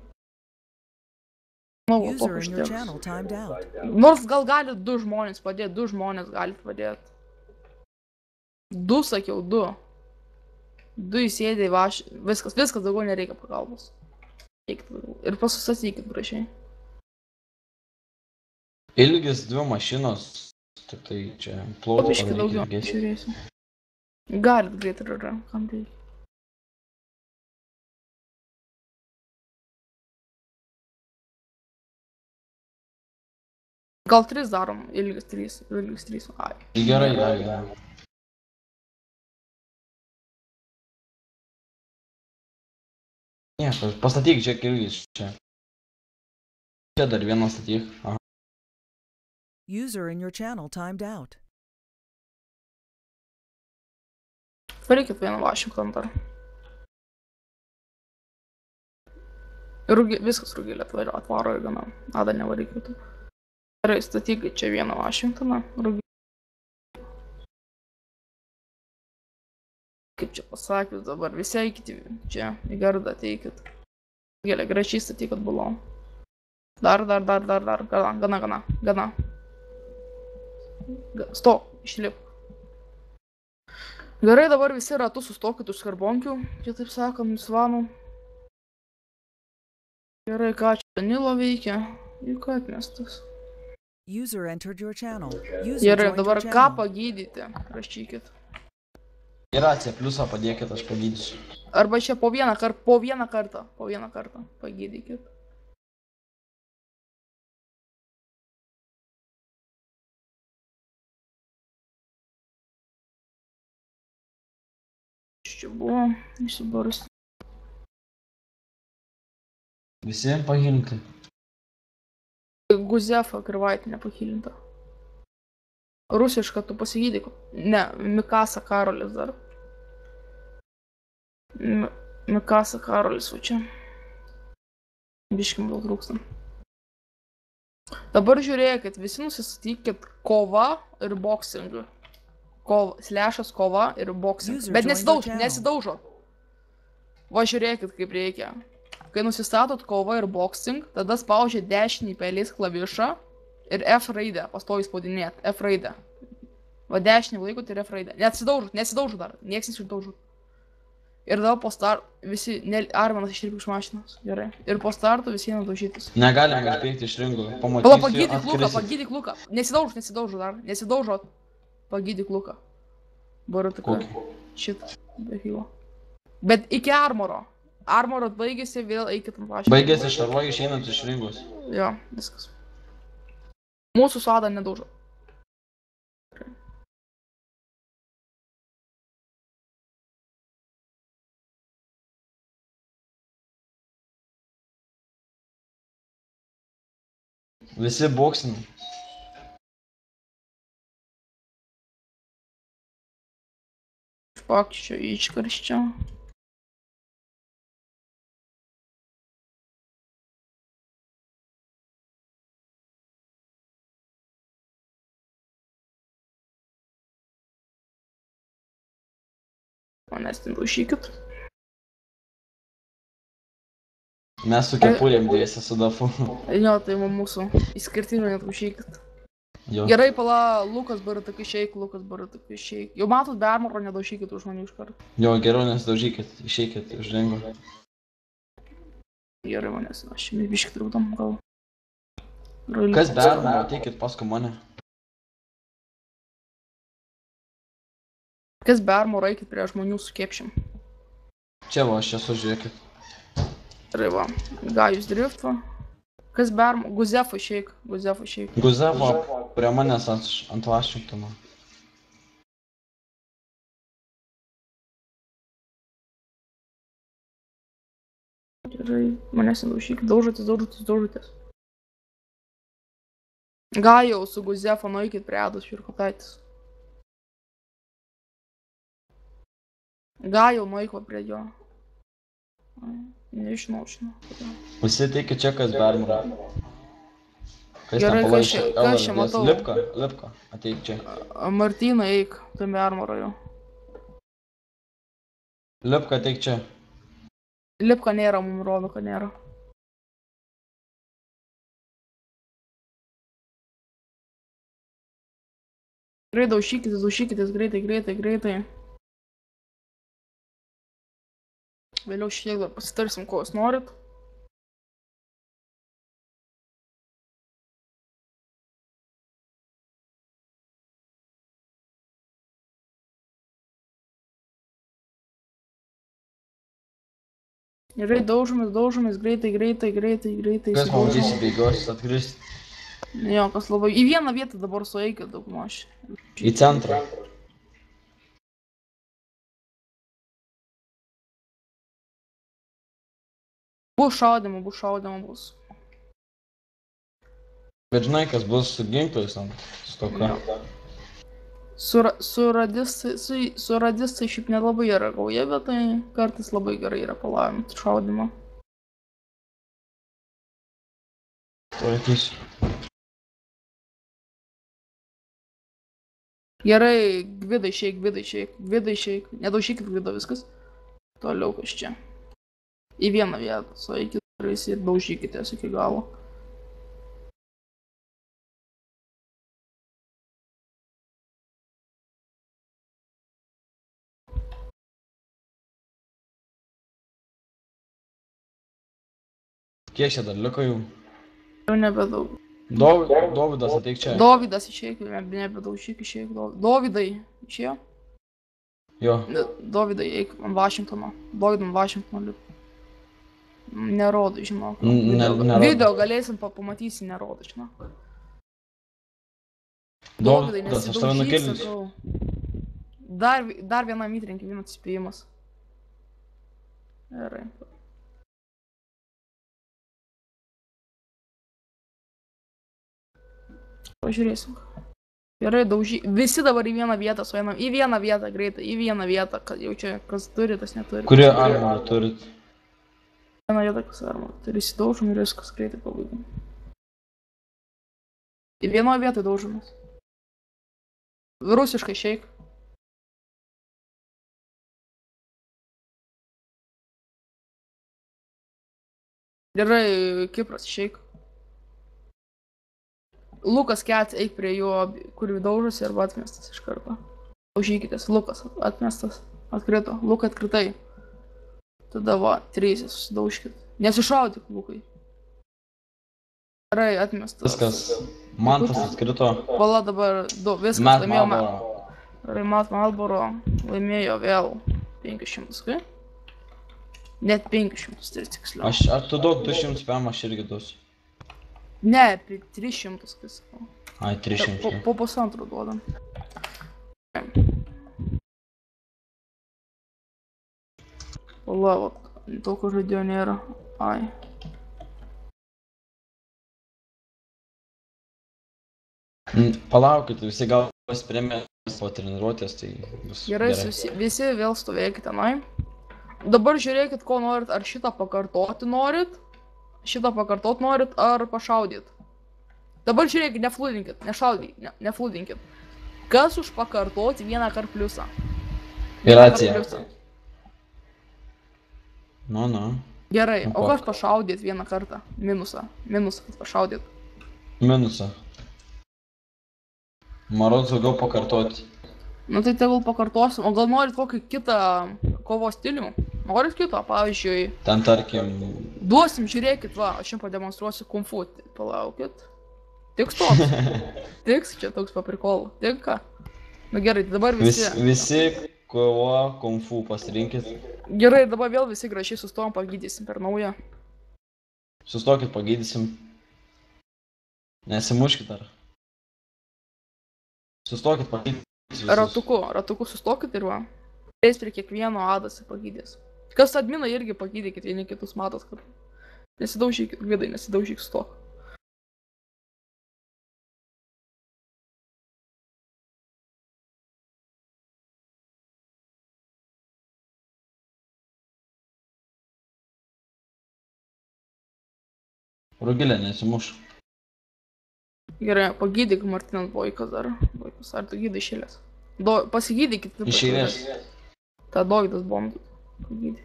Nu, User in your channel timed out. Nors gal gali 2 žmonės padėti, 2 žmonės gali padėti. 2 sakiau, 2. 2 įsėdė į viskas daugiau nereikia pagalbos. Ir pasusatykit gražiai. Ilgis 2 mašinos, tik tai čia plotas Biškį daugiau, žiūrėsiu. Galit greit ir yra, kam reikia. Gal 3 darom, ilgis 3, ai. Gerai, gerai. Ne, pastatyk čia ilgis čia. Čia dar vieną statyk. Aha. User in your channel timed out. Varykit vieną Washington dar. Viskas Rugilė atvaro ir gana. Ada nevarykit. Gerai, statykit čia vieną Washingtoną. Kaip čia pasakius dabar, visi eikit čia, į gardą ateikit. Gerai, gražiai statykit bulom. Dar, gana. Stok, išlip. Gerai, dabar visi ratu sustokit už skarbonkių, čia taip sakant, svanų. Gerai, ką čia Danilo veikia, juk atmestas. User entered your channel. Gerai, dabar ką pagydyti, rašykit. Yra C pliusą padėkit, aš pagydysiu. Arba čia po vieną kartą pagydykit. Čia buvo išsibarus. Visi pahilinti. Guzefa Krivaitinė pahilinta. Rusišką tu pasigydyk. Ne, Mikasa Karolis dar. Mikasa Karolis va čia. Biškim gal trūkstam. Dabar žiūrėkit, visi nusistatykit kova ir boxing. Slešas kova ir boxing. Bet nesidaužot. Va žiūrėkit kaip reikia. Kai nusistatot kova ir boxing, tada spaudžiat dešinį pelės klavišą ir F raidę pastoviai spaudinėt. F raidę. Va dešinį laikot ir F raidę. Nesidaužot dar. Nieks nesidaužot. Ir dabar po starto visi, Armanas išlipk iš mašinos. Gerai. Ir po starto visi nedaužytis. Negalim išbėgti iš ringo. Pala, pagydyk Luką. Nesidaužot dar. Nesidaužot. Pagydyk Luką. Baru tikrai. Šitą. Be hylo. Bet iki armoro. Armorot baigėsi, vėl eikit ant mašinos. Baigėsi šarvoj išeinant iš ringos. Jo, viskas. Mūsų su Ada nedaužo. Visi boksinai. Pakščio iškarščio. Manęs ten daužykit. Mes su kepurėm dėsi su dafu. Jo, tai mūsų išskirtinio nedaužykit. Jo. Gerai, pala, Lukas baratak išeik. Jau matot, be armoro nedaužykit už žmonių iš karto. Jo, geriau nesidaužykit, išeikit iš ringo. Gerai, manęs, aš biškį trūkdam gal. Kas be armoro, ateikit paskui mane. Kas be armoro, eikit prie žmonių su kepšim. Čia va, aš esu, žiūrėkit. Gerai, va, Gajus drift va. Kas be armoro, Guzefa išeik. Guzefa prie manęs ant Washingtono. Gerai, manęs nedaužykit, daužotės. Gajau su Guzefa nueikit prie Ados Širkotaitis. Gajau nueiko prie jo. Nežinau. Visi teikit čia kas be armoro. Kas Gerai, ten kas palaikė čia LRDS? matau? Lipka, ateik čia. Martyna, eik, tame armoroju. Lipka, ateik čia. Lipka nėra, mums rodo, kad nėra. Gerai, daužykitės, greitai. Vėliau šiek dar pasitarsim, ko jūs norit. Gerai, daužomės, greitai. Kas man visi bėgios atkristi? Jo, kas labai... Į vieną vietą dabar sueikit daugmaž. Į centrą. Bus šaudimų. Bet žinai, kas bus su ginklais ant stoka. Su radistai šiaip nelabai yra gauja, bet tai kartais labai gerai yra palavimt šaudimą. Tvarkysiu. Gerai, gvidai išeik. Nedaužykit gvido viskas. Toliau kas čia. Į vieną vietą sueikit ir daužykitės iki galo. Kiek čia dar liko jau? Jau nebedaug. Dovydas, ateik čia. Dovydas išeik, nebedaužyk išeik. Dovydai išėjo? Jo. Dovydai, eik ant Vašingtono. Dovydai ant Vašingtono lip. Nerodo, žinok. Nerodo. Video galėsim pamatysi, nerodo, žinok. Dovydai, Dovydas, aš tave nukilinsiu. sakau. Dar vienam įtrenkį, vienas įspėjimas. Gerai. Pažiūrėsim. Gerai, visi dabar į vieną vietą sueinam. Į vieną vietą, greitai, į vieną vietą. Jau čia kas turi, tas neturi. Kurie armorą turit? Vieną vietą, kas armorą. Tai įsidaužom ir viskas greitai pabaigim. Į vienoje vietoje daužomės. Rusiškai išeik. Gerai, Kipras išeik. Lukas Kets, eik prie jo, kur daužosi arba atmestas iš karto. Daužykitės, Lukas atmestas, atkrito, Luka atkritai. Tada va, trysis, susidaužkit. Nesišaudyk, Lukai. Gerai, atmestas. Viskas. Mantas atkrito. Vala dabar, viskas, Matt laimėjo. Marlboro. Gerai, Matt Marlboro laimėjo vėl 500, kai? Net 500, tai tiksliau. Ar tu duok 200 spam, aš irgi duosiu. Ne, apie 300, kai sakau. Ai, 300. Po pusantro duodam. Vala, va, tokio žaidėjo nėra. Ai. Palaukit, visi gal pasiprėmės po treniruotės, tai bus Gerai, visi vėl stovėkit tenai. Dabar žiūrėkit, ko norit, ar šitą pakartoti norit, ar pašaudyt. Dabar žiūrėkit, nefludinkit, nefludinkit. Kas už pakartoti vieną kart pliusą? Iracija. Nu. Gerai, o kas pašaudyt vieną kartą? Minusą, kad pašaudyt. Minusą. Marot daugiau pakartoti. Nu tai tegul pakartosim, o gal norit kokį kitą kovos stilių? Norit kito, pavyzdžiui... Ten tarkim... Duosim, žiūrėkit, va, aš jums pademonstruosiu kung fu, palaukit. Tiks toks. Tiks, čia toks paprikol. Tinka. Nu gerai, tai dabar visi... Visi kovo kung fu pasirinkit. Gerai, dabar vėl visi gražiai sustojom, pagydysim per naują. Sustokit, pagydysim. Nesimuškit ar. Sustokit, pagydysim. Ratuku sustokit ir va. Eis prie kiekvieno adas ir pagydės. Kas adminą irgi pagydykit, vieni kitus matot, kad... Nesidaužykit, gvidai, nesidaužyk sustok. Rugilė, nesimuš. Gerai, pagydyk Martinas Boikas dar. Boikas, ar tu gydai išėlės? Pasigydykit. Iš eilės. Ta Dovydas Bondas. Pagydyk.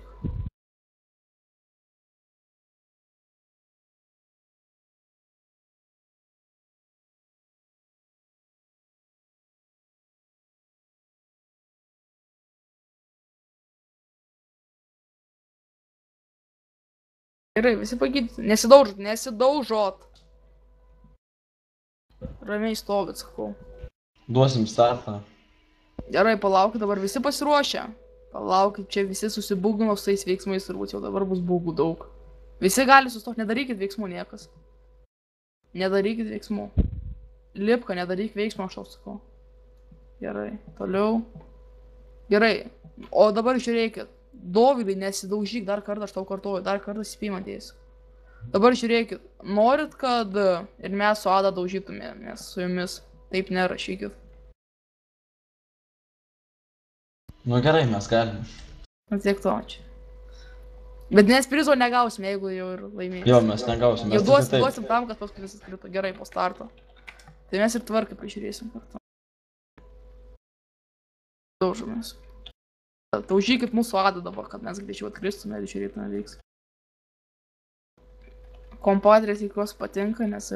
Gerai, visi pagydyti. Nesidaužot. Ramiai stovit, sakau. Duosim startą. Gerai, palaukit, dabar visi pasiruošę. Palaukit, čia visi susibūgino su tais veiksmais, turbūt jau dabar bus būgų daug. Visi gali sustoti, nedarykit veiksmų niekas. Nedarykit veiksmų. Lipka, nedaryk veiksmų, aš tau sakau. Gerai, toliau. Gerai, o dabar žiūrėkit. Dovydai, nesidaužyk, dar kartą aš tau kartuoju, dar kartą įspėjimą dėsiu. Dabar žiūrėkit, norit, kad ir mes su Ada daužytumėmės su jumis. Taip nerašykit. Nu gerai, mes galim. Tiek to čia. Bet nes prizo negausim, jeigu jau ir laimėsim. Jo, mes negausim. Jau duosim tam, kad paskutinis atkrito. Gerai, po starto. Tai mes ir tvarkai prižiūrėsim kartu. Daužomės. Daužykit mūsų Adą dabar, kad mes greičiau atkristume ir žiūrėtume veiksmą. Kompadrės, tikiuosi patinka, nes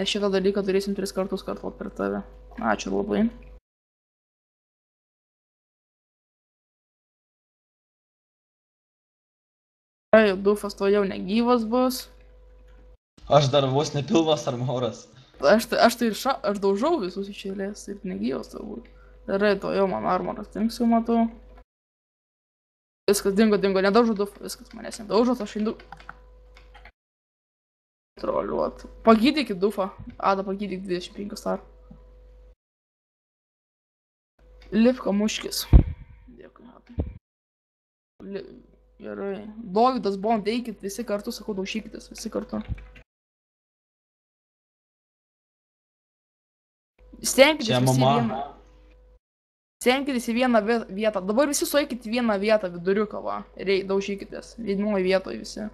šitą dalyką turėsim 3 kartus kartuot per tave. Ačiū labai. Dufas to jau negyvas bus. Aš dar vos nepilvas armoras. Aš daužau visus iš eilės ir negyvas turbūt. Gerai, to jau man armoras tinks jau matau. Viskas dingo, nedaužau Dufą, viskas manęs nedaužo, aš eindu. Troliuot. Pagydykit Dufą. Ada, pagydyk 25 star. Lipka muškis. Dėkui, Ada. Gerai. Dovydas Bond, eikit visi kartu, sakau, daužykitės, visi kartu. Stenkitės į vieną vietą. Dabar visi sueikit į vieną vietą, viduriuką, va. Ir daužykitės. Vienoj vietoj visi.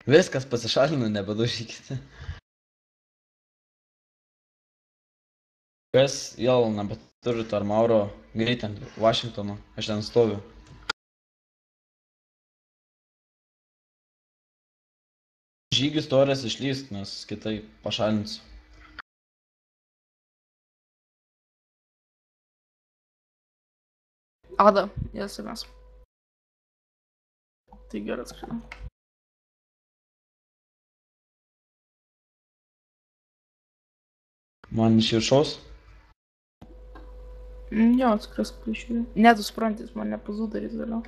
Viskas pasišalino, nebedaužykite. Kas jau nebeturit armauro greit ant Vašingtono, aš ten stoviu. Žygis torės išlyst, nes kitai pašalinsiu. Ada, esi mes. Tai gerai atskridom. Man iš viršaus? Jo, atskris prižiūrė. Ne, tu suprantis, man nepazų darys vėliau.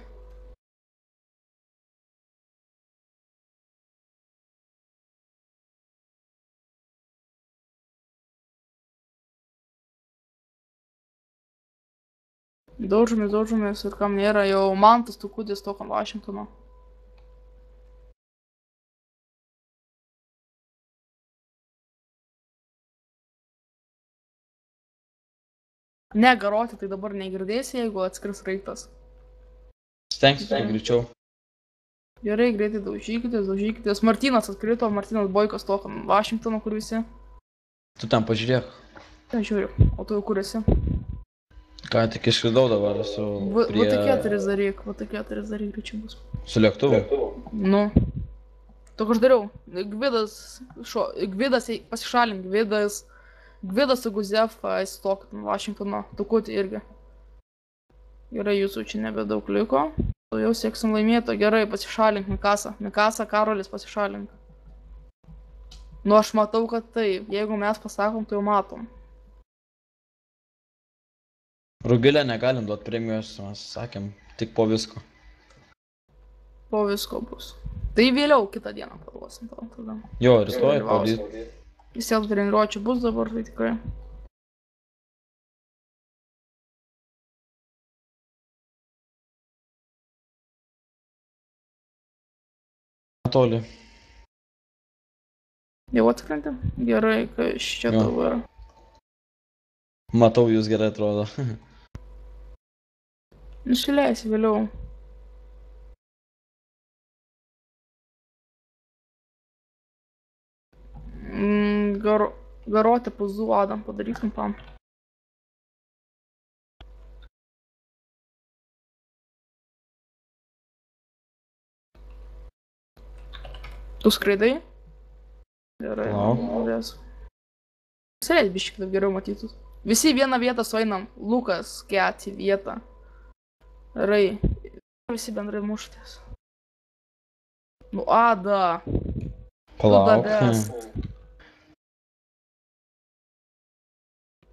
Daužomės ir kam nėra, jau Mantas Tukudis to, kam Vašingtono. Ne, garoti, tai dabar negirdėsi, jeigu atskris raiktas. Stengsiu greičiau. Gerai, greitai daužykitės. Martinas atkrito, Martinas Boikas to, kam Vašingtono, kur visi. Tu ten pažiūrėk. Ten žiūriu, o tu jau kur esi? Ką tik iškridau dabar, esu prie... Va tokie daryk greičiau bus. Su lėktuvu? Nu. Tok aš dariau. Gvidas, pasišalink, Gvidas su Guzefa įstok Vašingtono, Tukutį irgi. Gerai, jūsų čia nebedaug liko. Tu jau sieksim laimėto, gerai, pasišalink, Mikasa, Karolis, pasišalink. Nu, aš matau, kad taip, jeigu mes pasakom, tai jau matom. Rugilę negalim duot premijos, mes sakėm, tik po visko. Po visko bus. Tai vėliau kitą dieną paduosim tau tada. Jo, rytoj pavyzdys. Vis tiek treniruočių bus dabar, tai tikrai. Toli. Jau atskrenti? Gerai, kai čia tavo yra. Matau, jūs gerai atrodo. Nusileisi vėliau. Garuoti puzų, Adam, padaryk trumpam. Tu skraidai? Gerai, Lauk. malės. Sėlės biškį, kad geriau matytus. Visi į vieną vietą sueinam. Lukas, Ket į vietą. Rai. Visi bendrai muštės. Nu, Ada. Palauk. Tu the best.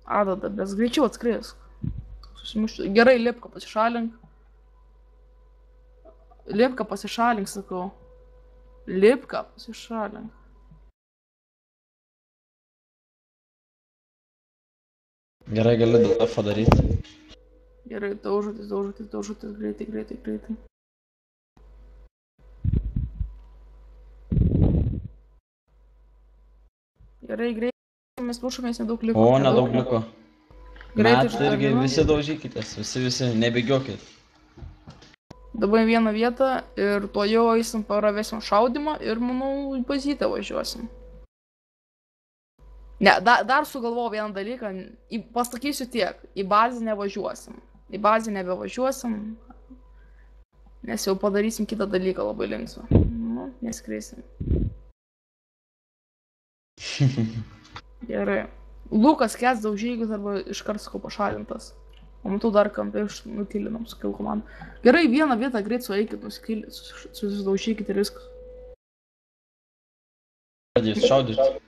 Ada, the best. Greičiau atskrisk. Susimušti. Gerai, Lipka, pasišalink. Lipka, pasišalink, sakau. Lipka, pasišalink. Gerai, gali dafą daryti. Gerai, daužotis, greitai. Gerai, mes mušamės, nedaug liko. O, nedaug liko. Greitai Met irgi visi daužykitės, visi, nebėgiokit. Dabar į vieną vietą ir tuo jau eisim paravesim šaudimą ir, manau, į bazytę važiuosim. Ne, dar sugalvojau vieną dalyką, pasakysiu tiek, į bazę nevažiuosim. Į bazę nebevažiuosim, nes jau padarysim kitą dalyką labai linksmą. Nu, neskreisim. Gerai. Lukas, Kets daužykis arba iškart sakau pašalintas. O matau dar kampę nutilinam su kill komanda. Gerai, vieną vietą greit sueikit, susidaužykit ir viskas. Pradės šaudyti.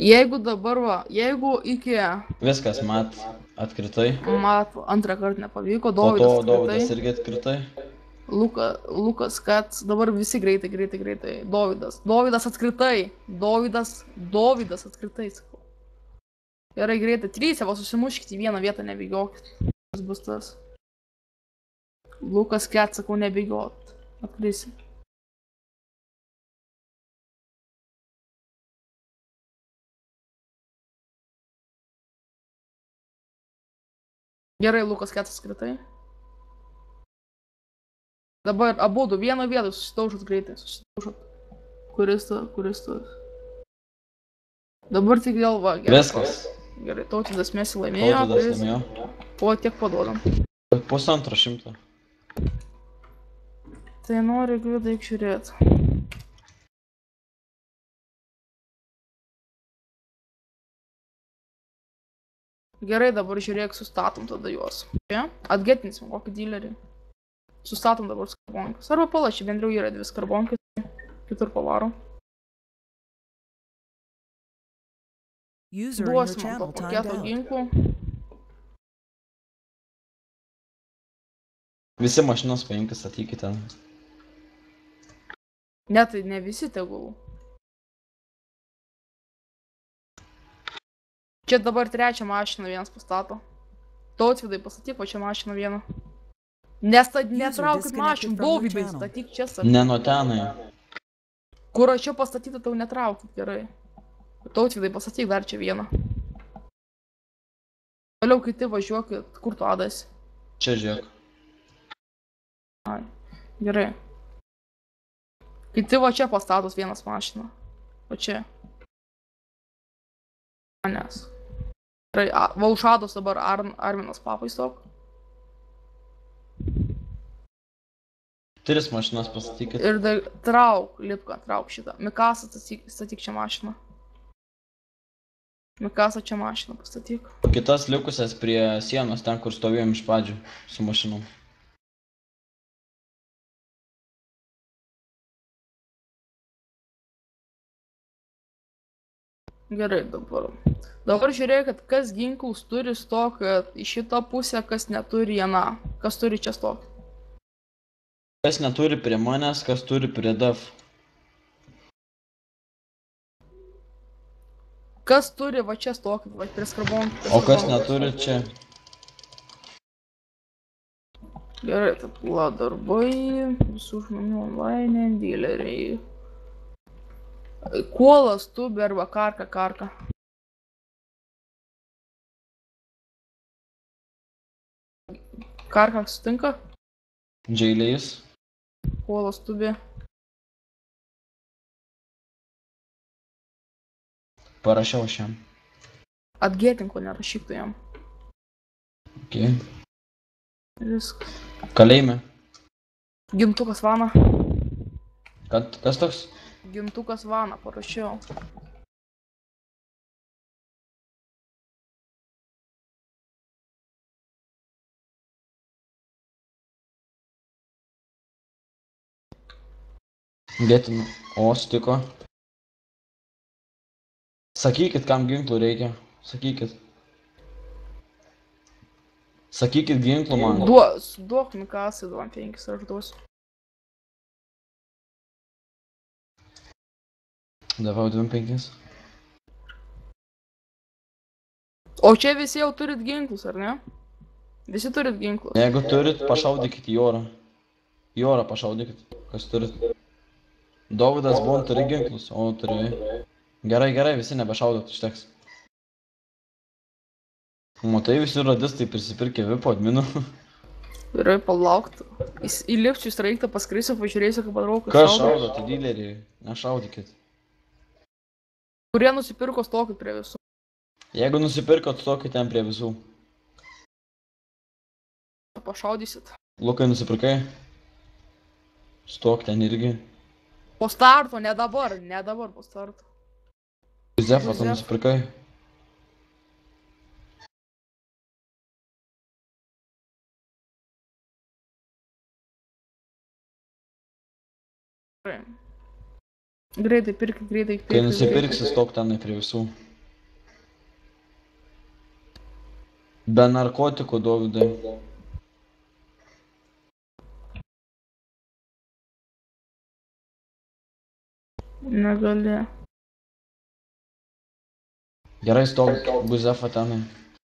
Jeigu dabar va, jeigu iki Viskas, mat, atkritai. antrą kartą nepavyko, Po to Dovydas Dovydas atkritai. irgi atkritai. Lukas, Kets, dabar visi greitai. Dovydas atkritai. Dovydas atkritai, sakau. Gerai, greitai. Trysia, va susimuškite į vieną vietą, nebėgiokit. Kas bus tas? Lukas, Kets, sakau, nebėgiot. Atkrisi. Gerai, Lukas, Kets atkritai. Dabar abudu vieną vietą susidaužot greitai, Kuris tas? Dabar tik dėl va, gerai. Viskas. Gerai, Tautvydas Mesi laimėjo. Tautvydas laimėjo. Po tiek paduodam. 150. Tai noriu greitai žiūrėti. Gerai, dabar žiūrėk, sustatom tada juos. Čia? Atgetinsim kokį dilerį. Sustatom dabar skarbonkas. Arba palašiai, bendriau yra 2 skarbonkai. Kitur pavarom. User in your Duosim to channel timed paketo out. ginklų. Visi mašinos paimkit, statykit ten. Ne, tai ne visi tegul. Čia dabar 3 mašiną vienas pastato. Tautvydai, pastatyk va čia mašiną vieną. Netraukit mašinų, Dovydai, statyk čia sakai. Ne nuo tenai. Kur aš čia pastatyta, tau netraukit, gerai. Tautvydai, pastatyk dar čia vieną. Toliau kiti važiuokit, kur tu Adas? Čia žiūrėk. Ai, gerai. Kiti va čia pastatos vienas mašiną. Va čia. Manęs. Gerai, va už Ados dabar Arminas papaistok. 3 mašinas pastatykit. Ir dar trauk, Lipka, trauk šitą. Mikasą statyk čia mašiną. Mikasą čia mašiną pastatyk. Kitas likusias prie sienos, ten kur stovėjom iš pradžių su mašinom. Gerai dabar. Dabar žiūrėkit, kas ginklus turi stoką į šitą pusę, kas neturi aną. Kas turi čia stoką. Kas neturi prie manęs, kas turi prie DAF. Kas turi va čia stokį, va prie skarbonkių. O kas neturi čia. Gerai, tai pula darbai, visų žmonių online, dileriai. Kuolas, tubi arba karka. Karkak sutinka? Džeiliais. Kuolas tubė. Parašiau aš jam. Atgėtinko nerašyk tu jam. Okay. Viskas. Kalėjime. Gimtukas vana. Kas toks? Gimtukas vana parašiau. Getinu. O, sutiko. Sakykit, kam ginklų reikia. Sakykit. Sakykit ginklų man. Duok Mikasai 2-5, aš duosiu. Davau 2-5. O čia visi jau turit ginklus, ar ne? Visi turit ginklus. Jeigu turit, pašaudykit į orą. Į orą pašaudykit, kas turit. Dovydas Bon turi ginklus, o turi. Gerai, visi nebešaudot, užteks. Matai, visi radistai prisipirkė vipo adminų. Gerai, palauktų. Įlipčiu į straiktą, paskrisiu, pažiūrėsiu, kaip patraukas Kas šaudo, tai dileriai, nešaudykit. Kurie nusipirko, stokit prie visų. Jeigu nusipirkot, stokit ten prie visų. Pašaudysit. Lukai, nusipirkai? Stok ten irgi. Po starto, ne dabar po starto. Juzefą, tu nusipirkai? Greitai pirkit, greitai. Kai nusipirksi, stok tenai prie visų. Be narkotikų, Dovydai. Negali. Gerai, stok Juzefą tenai.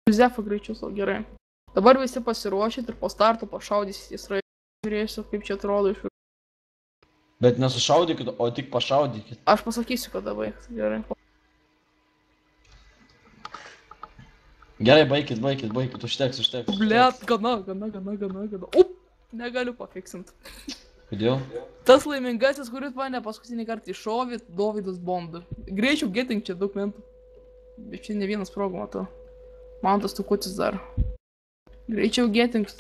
Juzefą greičiau savo, gerai. Dabar visi pasiruošit ir po starto pašaudysit į sraigtą. Žiūrėsiu, kaip čia atrodo iš. Bet nesušaudykit, o tik pašaudykit. Aš pasakysiu, kada baigti, gerai. Gerai, baikit, užteks. Blet, gana. Up, negaliu pafiksint. Kodėl? Tas laimingasis, kuris mane paskutinį kartą iššovė, Dovydas Bond. Greičiau getink čia daug mentų. Bet čia ne vienas progų matau. Man tas tukutis dar. Greičiau getink.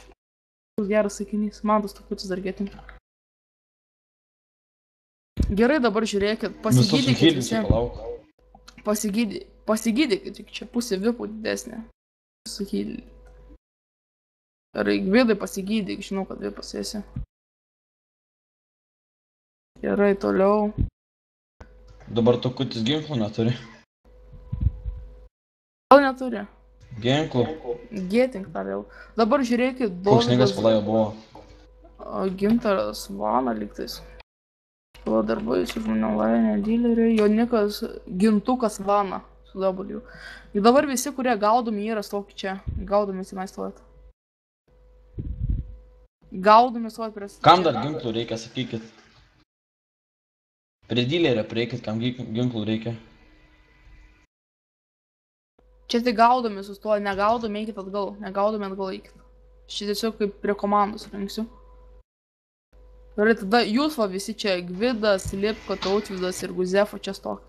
Geras sakinys. Man tas tukutis dar getink. Gerai, dabar žiūrėkit. Pasigydykit visi. Pasigydykit, tik čia pusė vipų didesnė. Sakydykit. Gerai, Gvidai pasigydyk, žinau, kad vipas esi. Gerai, toliau. Dabar tukutis ginklų neturi. Gal neturi? Ginklų. Getink tą vėl. Dabar žiūrėkit, Koks negas palajo buvo? Gintaras Vana lygtais. Tuo darbai su žmonių lainė, dileriai, Jonikas Gintukas Vana su W. Ir dabar visi, kurie gaudomi yra, stokit čia. Gaudomi tenai stovėt. Gaudomi stovėt prie... Kam dar ginklų reikia, sakykit? Prie dilerio prieikit, kam ginklų reikia. Čia tik gaudomi sustoja, negaudomi eikit atgal, negaudomi atgal eikit. Čia tiesiog kaip prie komandos rinksiu. Gerai, tada jūs va visi čia, Gvidas, Lipka, Tautvydas ir Juzefo čia stokit.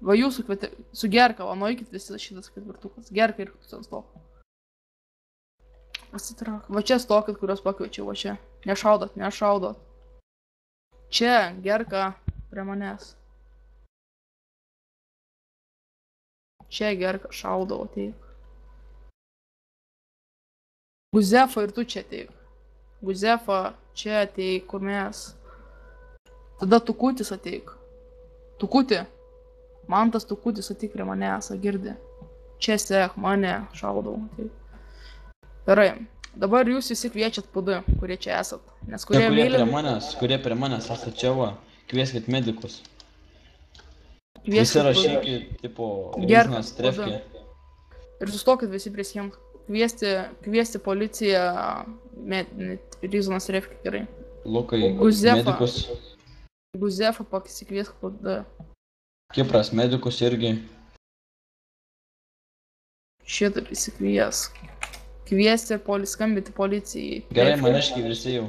Va jūsų kvietė, su Gerka, va nueikit visi šitas ketvirtukas. Gerka ir tu ten stok. Pasitrauk. Va čia stokit, kurios pakviečiau, va čia. Nešaudot. Čia, Gerka, prie manęs. Čia, Gerka, šaudau, ateik. Juzefo ir tu čia ateik. Juzefo, čia ateik, kur mes. Tada Tukutis ateik. Tukuti. Man tas Tukutis ateik prie manęs, girdi. Čia sek, mane, šaudau, ateik. Gerai. Dabar jūs visi kviečiat PD, kurie čia esat. Nes kurie prie manęs esat čia va, kvieskit medikus. Visi rašykit, tipo, Rizinas Trefkė. Ir sustokit visi prie schemų. Kviesti policiją, Rizinas Trefkė, gerai. Lukai, medikus. Juzefą pasikviesk PD. Kipras, medikus irgi. Šitą prisikviesk. Kviesti ir skambinti policijai. Gerai, maniškiai visi jau.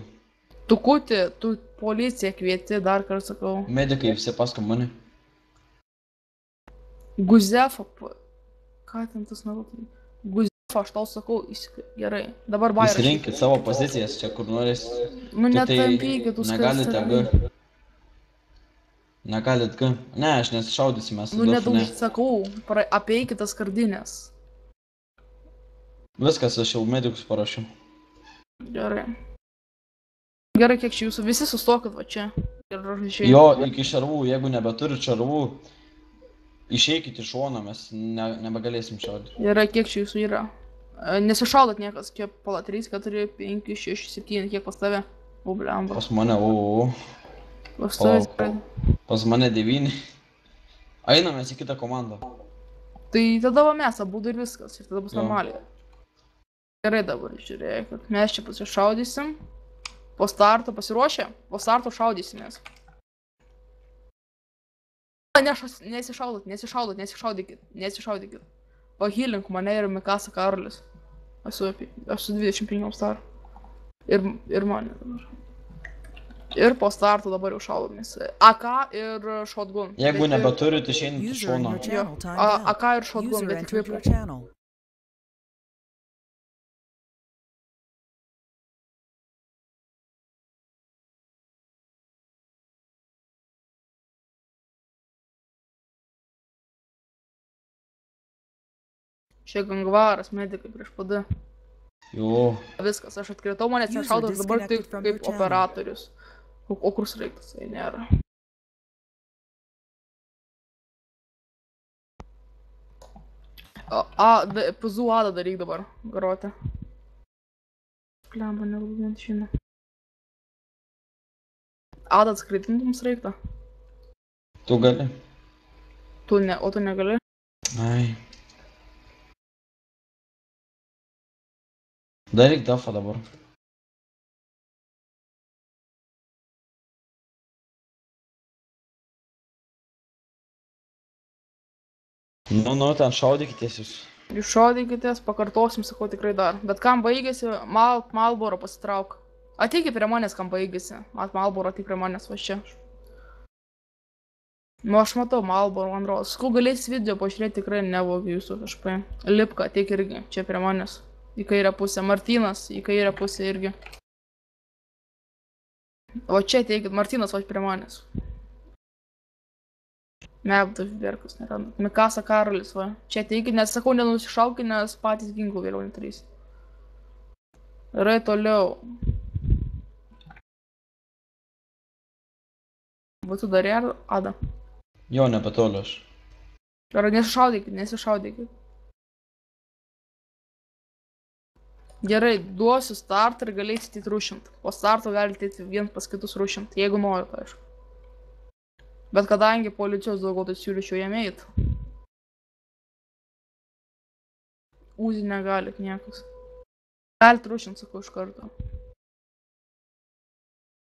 Tukutį, tu policiją kvieti, dar kartą sakau. Medikai visi paskui mane. Guzefą. Ką ten tas narutai? Guzefą, aš tau sakau, gerai. Dabar bairą. Įsirinkit savo pozicijas čia, kur norės. Nu netampykit, tu negalite G. Negalit G. Ne, aš nesišaudysiu, mes su Nu Dufu, nedaug ne. sakau, apeikit tas skardinės. Viskas, aš jau medikus parašiau. Gerai. Gerai, kiek čia jūsų, visi sustokit va čia. Ir išėjai. Jo, iki šarvų, jeigu nebeturit šarvų, išeikit iš šono, mes nebegalėsim šaudyti. Gerai, kiek čia jūsų yra. Nesišaudot niekas, kiek pala 3, 4, 5, 6, 7, kiek pas tave? Blemba. Pas mane, Pas tave. Pas mane 9. Einamės į kitą komandą. Tai tada va mes abudu ir viskas, ir tada bus Jo. normaliai. Gerai dabar, žiūrėkit, mes čia pasišaudysim. Po starto pasiruošę, po starto šaudysimės. Nesišaudykit. Pahylink mane ir Mikasa Karolis. Aš su 25 star. Ir mane dabar. Ir po starto dabar jau šaudomės. AK ir shotgun. Jeigu nebeturit, išeinit iš User in šono. your channel timed AK out. ir shotgun, User bet entered your įkvėpų. channel. Čia gangvaras, medikai prieš PD. Jo. Viskas, aš atkritau, manęs User nešaudo dabar tik disconnected from your kaip channel. operatorius. O kur sraigtas, tai nėra. Pizų adą daryk dabar, garotė. Klemba, nelūdint žino. Adą atskritintum sraigtą? Tu gali? O tu negali? Ai. Daryk dafą dabar. Nu, ten šaudykitės jūs. Iššaudykitės, pakartosim, sakau tikrai dar. Bet kam baigėsi, Malboro pasitrauk. Ateikit prie manęs, kam baigėsi. Malboro ateik prie manęs, va čia. Nu, aš matau Malboro, man rodos. Sakau, galėsis video pažiūrėti, tikrai nevogiu jūsų kažkai. Lipka, ateik irgi, čia prie manęs. Į kairę pusę. Martynas, į kairę pusę irgi. O čia ateikit, Martynas, va prie manęs. Mebdas Berkas neranda. Mikasa Karolis, va. Čia ateikit, nes sakau, nenusišaukit, nes patys ginklų vėliau neturės. Gerai, toliau. Būtų dar ir Ada. Jo, nebetoliu aš. Gerai, nesišaudykit. Gerai, duosiu startą ir galėsit įtrūšint. Po starto galite įti vien pas kitus rūšint, jeigu norit, aišku. Bet kadangi policijos daugiau, tai siūlyčiau jam eit. Uzi negalit niekas. Galit rūšint, sakau, iš karto.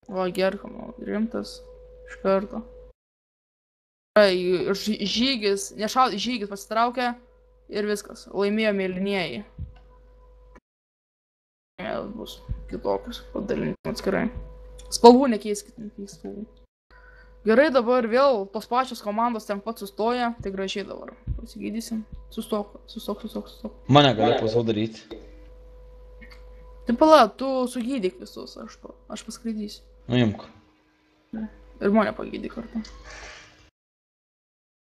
Va, Gerkamo, rimtas. Iš karto. Žygis, žygis pasitraukė ir viskas. Laimėjo mėlynieji. Bus kitokius, padalinti atskirai. Spalvų nekeiskit, spalvų. Gerai, dabar vėl tos pačios komandos ten pat sustoja, tai gražiai dabar pasigydysim. Sustok. Mane gali pasau daryti. Tai pala, tu sugydyk visus, aš paskraidysiu. Nuimk. Ir mane pagydyk kartu.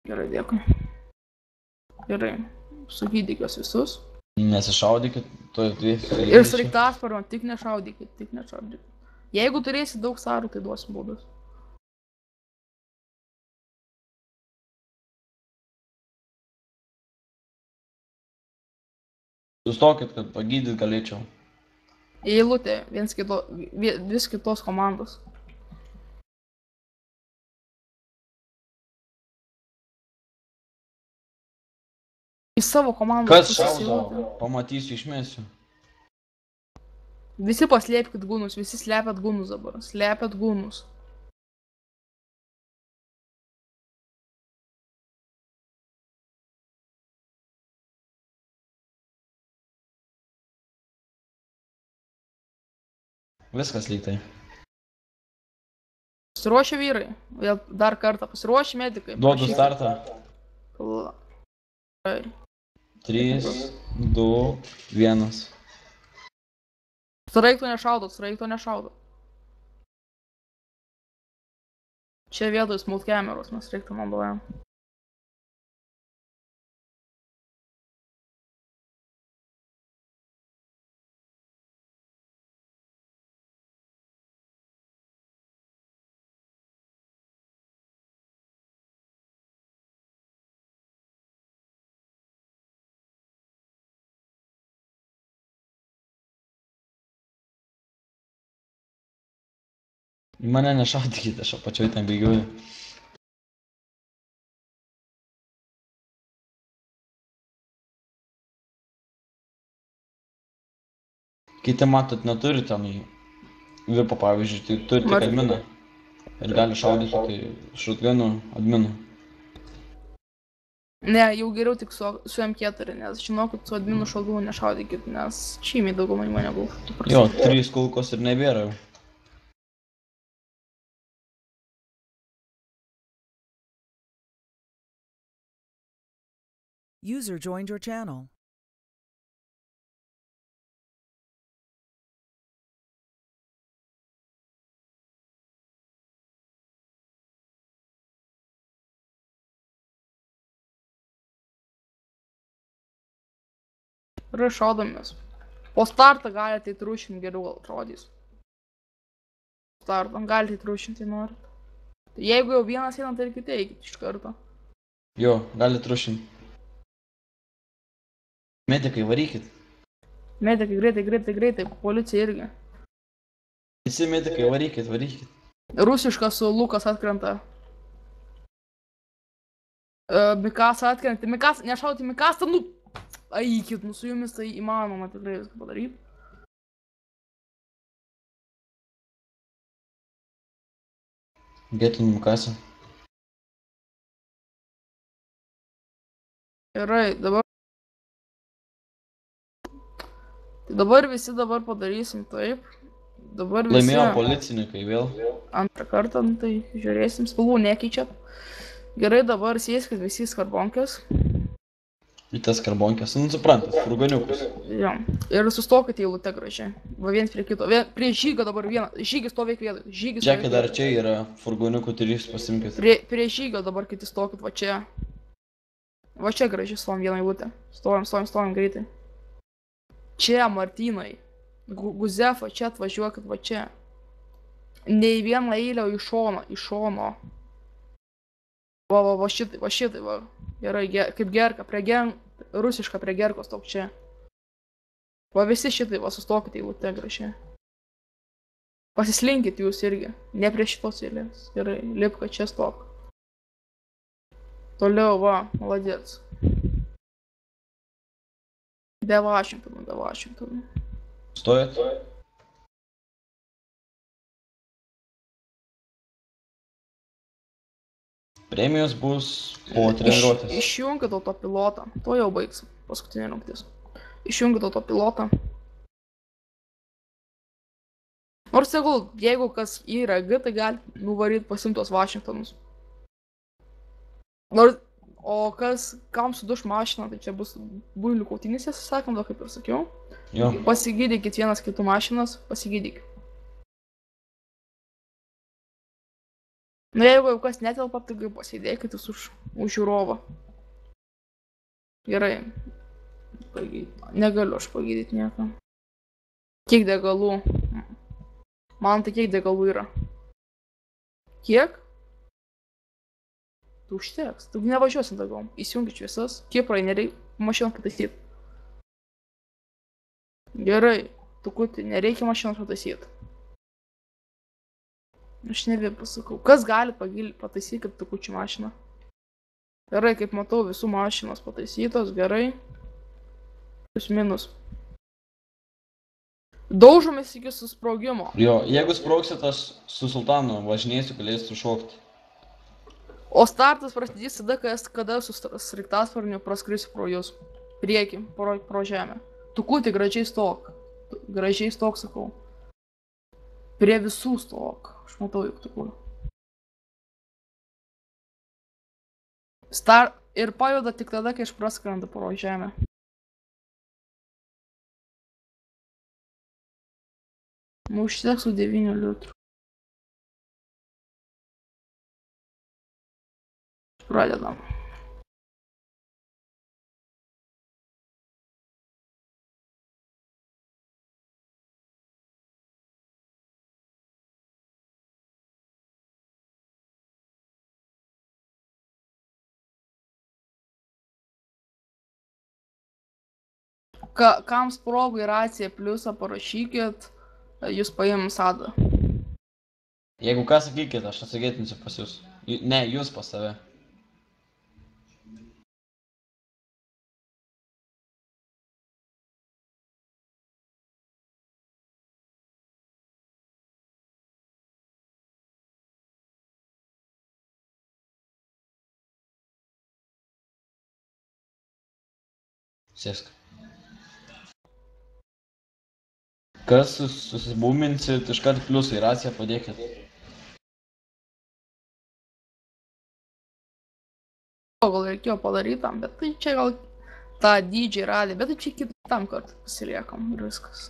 Gerai, dėkui. Gerai, sugydyk juos visus. Nesišaudykit, to dvi. Ir sraigtasparnio, tik nešaudykit. Jeigu turėsi daug sarų, tai duosim baudas. Sustokit, kad pagydyt galėčiau. Eilutė, vis kitos komandos. Į savo komandą. Kas šaudo? Pamatysiu, išmėsiu. Visi paslėpkit gūnus, visi slepiat gūnus dabar. Slepiat gūnus. Viskas lygtai. Pasiruošę vyrai. Vėl dar kartą. Pasiruošę medikai. Duodu startą. Gerai. 3, 2, 1. Sraigto nešaudo. Čia vietoj smooth kameros mes reiktą naudojam. Į mane nešaudykite, aš apačioj ten bėgiuoju. Kiti matot, neturi ten vipo, pavyzdžiui, tai turi tik adminą. Ir gali šaudyti tai šutganu adminu. Ne, jau geriau tik su M4, nes žinau, kad su adminu šauduvų nešaudykit, nes šeimiai daugumai mane buvo. Jo, 3 kulkos ir nebėra jau. User joined your channel. Ir šaudomės. Po startą galite įtrūšinti, geriau gal atrodys. Startą galite įtrūšinti, norit. Jeigu jau vienas einant, tai ir kiti eikit iš karto. Jo, gali trušinti. Medikai, varykit. Medikai, greitai, policija irgi. Visi medikai, varykit. Rusiškas su Lukas atkrenta. Mikasa atkrenta. Nešauti Mikasą, nu... Eikit, nu su jumis tai įmanoma tikrai viską padaryti. Getinu Mikasą. Gerai, dabar... Tai dabar visi padarysim taip. Dabar visi... Laimėjo policininkai vėl. Antrą kartą, nu tai žiūrėsim, spalvų nekeičiat. Gerai, dabar sėskit visi į skarbonkės. Į tas karbonkės, nu suprantat, furgoniukus. Jo, ir sustokite eilute gražiai. Va viens prie kito. Prie žygio dabar vieną. Žygis stovėk vietoj. Džekai, dar čia yra furgoniukų 3 pasimkit. Prie žygio dabar kiti stokit, va čia. Va čia gražiai stovim vieną eilutę. Stovim greitai. Čia, Martynai. Guzefa, čia atvažiuokit, va čia. Ne į vieną eilę, o iš šono. Va šitai, va. Gerai, kaip gerka, rusiška prie gerkos tok čia. Va visi šitai, va sustokite eilute gražiai. Pasislinkit jūs irgi, ne prie šitos eilės. Gerai, lipka čia stok. Toliau, va, maladėts. Be Vašingtonų. Stojat? Premijos bus po treniruotės. Išjungit autopilotą. To jau baigsim. Paskutinė rungtis. Išjungit autopilotą. Nors jeigu kas yra G, tai gali nuvaryti pasimtos Vašingtonus. O kam suduš mašiną, tai čia bus builių kautynės, sakant, kaip ir sakiau. Jo. Pasigydykit vienas kitų mašinas, pasigydykit. Nu jeigu jau kas netelpa, tai pasėdėkit už žiūrovą. Gerai. Negaliu aš pagydyti nieką. Kiek degalų? Man tai kiek degalų yra? Kiek? Tu užteks. Tu nevažiuosi degalom. Įsijungit šviesas. Kiprai, nereikia mašiną pataisyti. Gerai. Tukutį, nereikia mašiną pataisyti. Aš nebepasakau. Kas gali pataisyti kaip tukučių mašiną? Gerai, kaip matau, visų mašinos pataisytos, gerai. Plius minus. Daužomės iki susprogimo. Jo, jeigu sprogsit, aš su Sultanu važinėsiu, galėsiu šokti. O startas prasidės tada, kada su sraigtasparniu praskrisiu pro jūs. Priekį, pro žemę. Tukutį, gražiai stok. Gražiai stok, sakau. Prie visų stok. Aš matau juk tokių. Ir pajuda tik tada, kai aš praskrendu pro žemę. Užteks su 9 litrų. Pradedam. Kam sprogo į raciją pliusą parašykit, jūs paimam sadą. Jeigu ką sakykit, aš atsigėtinsiu pas jūs. Ne, jūs pas save. Sėsk. Kas susibūminsit, iškart pliusą į raciją padėkit. Gal reikėjo padaryti tam, bet tai čia gal tą dydžiai radė, bet tai čia kitam kartą pasiliekam ir viskas.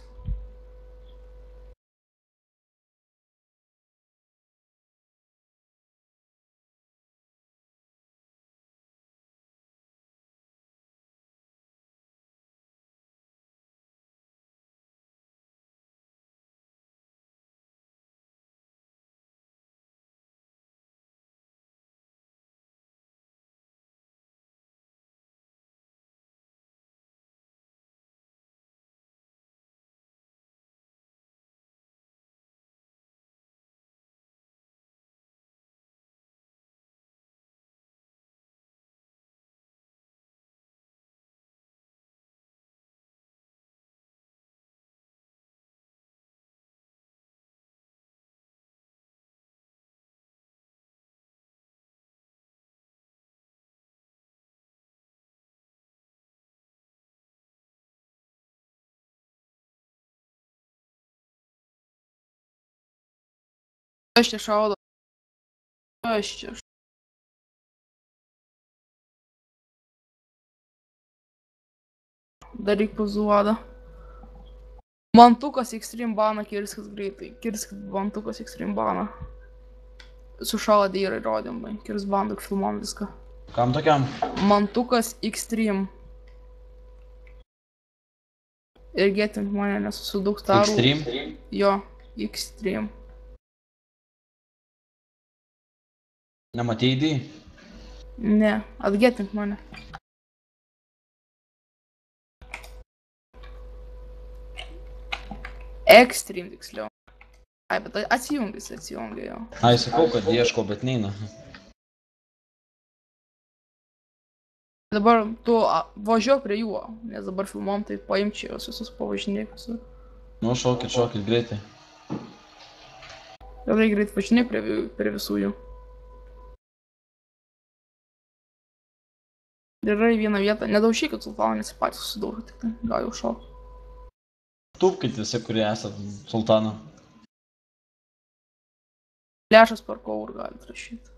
Aš čia šaudo. Aš čia. Daryk pazuodą. Mantukas Extreme baną kirskit greitai. Kirskit mantukas Extreme baną. Sušala dyra įrodymai. Kirs banduk filmuom viską. Kam tokiam? Mantukas Extreme. Ir getink mane, nes susidūk starų. Extreme? Jo, Extreme. Nematei ID? Ne, atgetink mane. Extreme tiksliau. Ai, bet atsijungia jau. Ai, sakau, kad ieško, bet neina. Dabar tu važiuok prie jų, nes dabar filmuom, tai paimk čia jos visus pavažinėk. Nu, šokit greitai. Gerai, greit važinėk prie visų jų. Yra į vieną vietą, nedaužykit sultaną, nes patys susidaužo, tik tai gal jau šok. Tūpkit visi, kurie esat sultano. Lešas per kaur galit rašyti.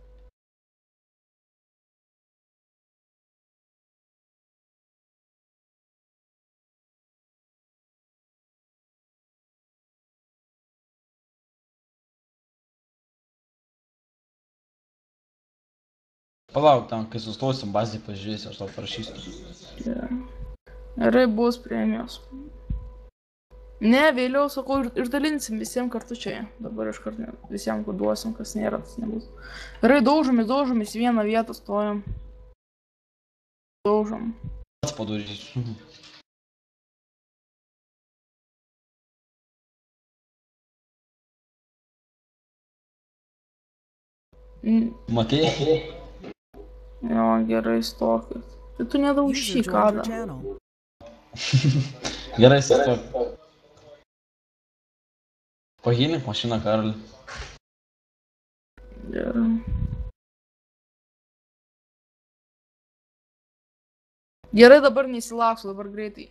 Palauk tam, kai sustosim bazį pažiūrėsiu, aš tau parašysiu. Gerai, bus premijos. Ne, vėliau sakau ir dalinsim visiems kartu čia. Dabar iš karto visiems duosim, kas nėra, tas nebus. Gerai, daužomės į vieną vietą stojam. Daužom. Pats padarysiu. Matei? Jo, gerai, stokit. Tai tu User nedaužyk, joined your kada. channel. Gerai, sustok. Pahylink mašiną, Karli. Gerai. Gerai, dabar neįsilauksiu, dabar greitai.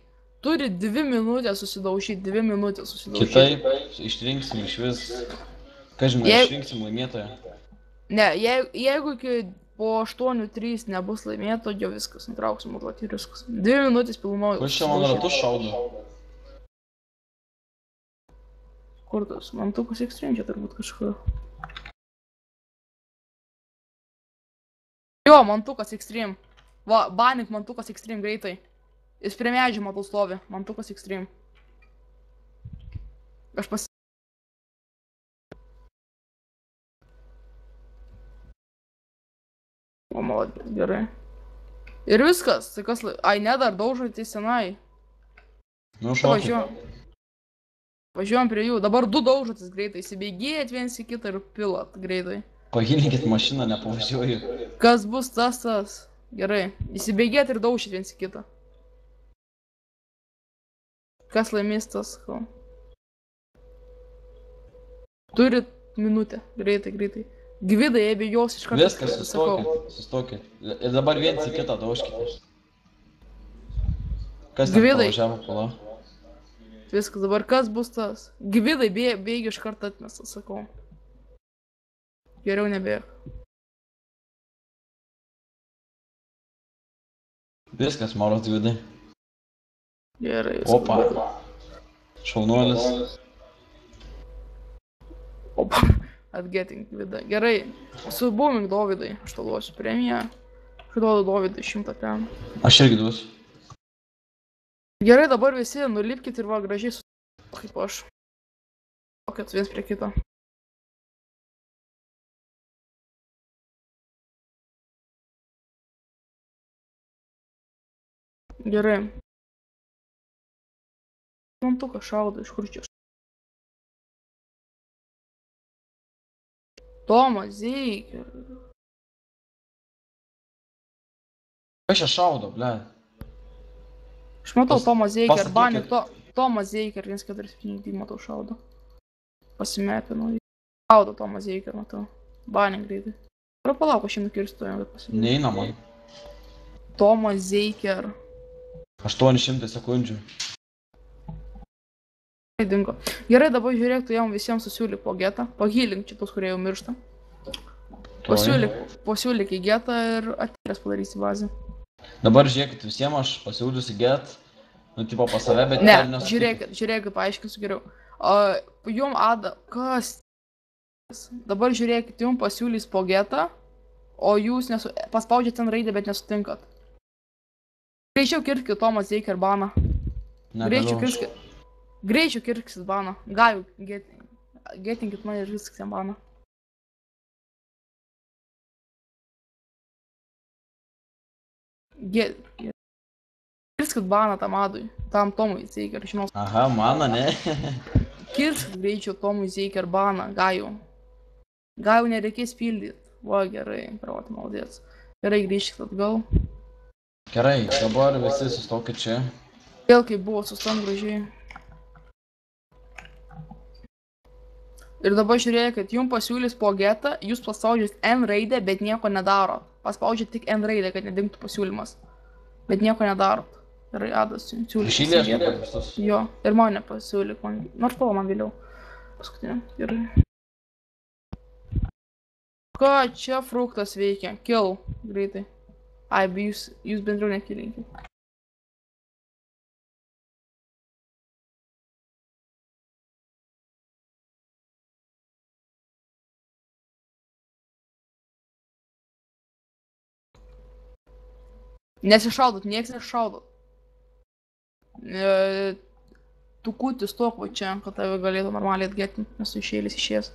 turi 2 minutės susidaužyti, 2 minutės susidaužyti. Kitaip išrinksim iš vis. Ką žinai, išrinksim laimėtoją. Ne, jeigu iki po 8-3 nebus laimėtojo, viskas, nutrauksim užduotį ir viskas. 2 minutės pilnoj. Kur čia man ratus šaudo? Kur tas? Mantukas Extreme čia turbūt kažkur. Jo, Mantukas Extreme. Va, banink Mantukas Extreme greitai. Jis prie medžio matau stovi. Mantukas Extreme. Aš pas... O, maladės, gerai. Ir viskas. Tai kas... Ai, ne, dar daužote senai. Nu, šokį. Važiuojam prie jų. Dabar 2 daužotis greitai. Įsibėgėjat viens į kitą ir pilat greitai. Pagilinkit mašiną, nepavažiuoju. Kas bus tas? Gerai. Įsibėgėjat ir daužyt viens į kitą. Kas laimės tas? Turit minutę. Greitai. Gvidai, jei bijos iš karto. Viskas, sustokit. Ir dabar viens į kitą daužkite. Kas ten pavažiavo pala? Viskas, dabar kas bus tas? Gvidai, bėgi iš karto atmestas, sakau. Geriau nebėg. Viskas, Maros Gvidai. Gerai, viskas. Opa. Šaunuolis. Opa. Atgeting Gvidai. Gerai. Su booming Dovydai. Aš tau duosiu premiją. Aš duodu Dovydai 100 ten. Aš irgi duosiu. Gerai, dabar visi nulipkit ir va gražiai su... Kaip aš. Okit viens prie kito. Gerai. Mantukas šaudo, iš kur čia? Tomas Zeiker. Kas čia šaudo, ble? Aš matau Tomą Zeiker, pasakykit. banį Tomą Zeiker, 147 matau šaudo. Pasimepinu. Šaudo Tomą Zeiker, matau. Banį greitai. Ar palauk, aš jį nukirstu, kad pasimepinu. Neina man. Tomą Zeiker. 800 sekundžių. Dingo. Gerai, dabar žiūrėk, tu jam visiems susiūlyk po getą. Pahylink šitus, kurie jau miršta. Pasiūlyk į getą ir atėjęs padarysi bazę. Dabar žiūrėkit, visiems aš pasiūlysiu get. Nu, tipo pas save, bet... Ne, žiūrėkit, paaiškinsiu geriau. Jum Ada... Kas? Dabar žiūrėkit, jum pasiūlys po getą, o jūs paspaudžiat ten raidę, bet nesutinkat. Greičiau kirskit Tomas Zeiker baną. Greičiau kirskit baną. Gaju, getinkit mane ir kirskit jam baną. Kirskit baną tam Adui, tam Tomui Zeiker, žinos. Aha, mano, ne? Kirskit greičiau Tomui Zeiker baną, Gaju. Gaju nereikės pildyti. Va, gerai, pravot, maldės. Gerai, grįžkit atgal. Gerai, dabar visi sustokit čia. Vėl kaip buvo, sustam gražiai. Ir dabar žiūrėkit, jums pasiūlys po getą, jūs paspaudžiat N raidę, bet nieko nedarot. Paspaudžiat tik N raidę, kad nedingtų pasiūlymas. Bet nieko nedarot. Gerai, Adas, siūlyk. Išylės dabar visus. Jo, ir man nepasiūlyk, nors pala man vėliau. Paskutinė, gerai. Ką čia fruktas veikia? Kill, greitai. Ai, bet jūs bendriau nekilinkit. Nesišaudot, nieks nesišaudot. Tukutis stok va čia, kad tave galėtų normaliai atgetinti, nes tu išėlis išėjęs.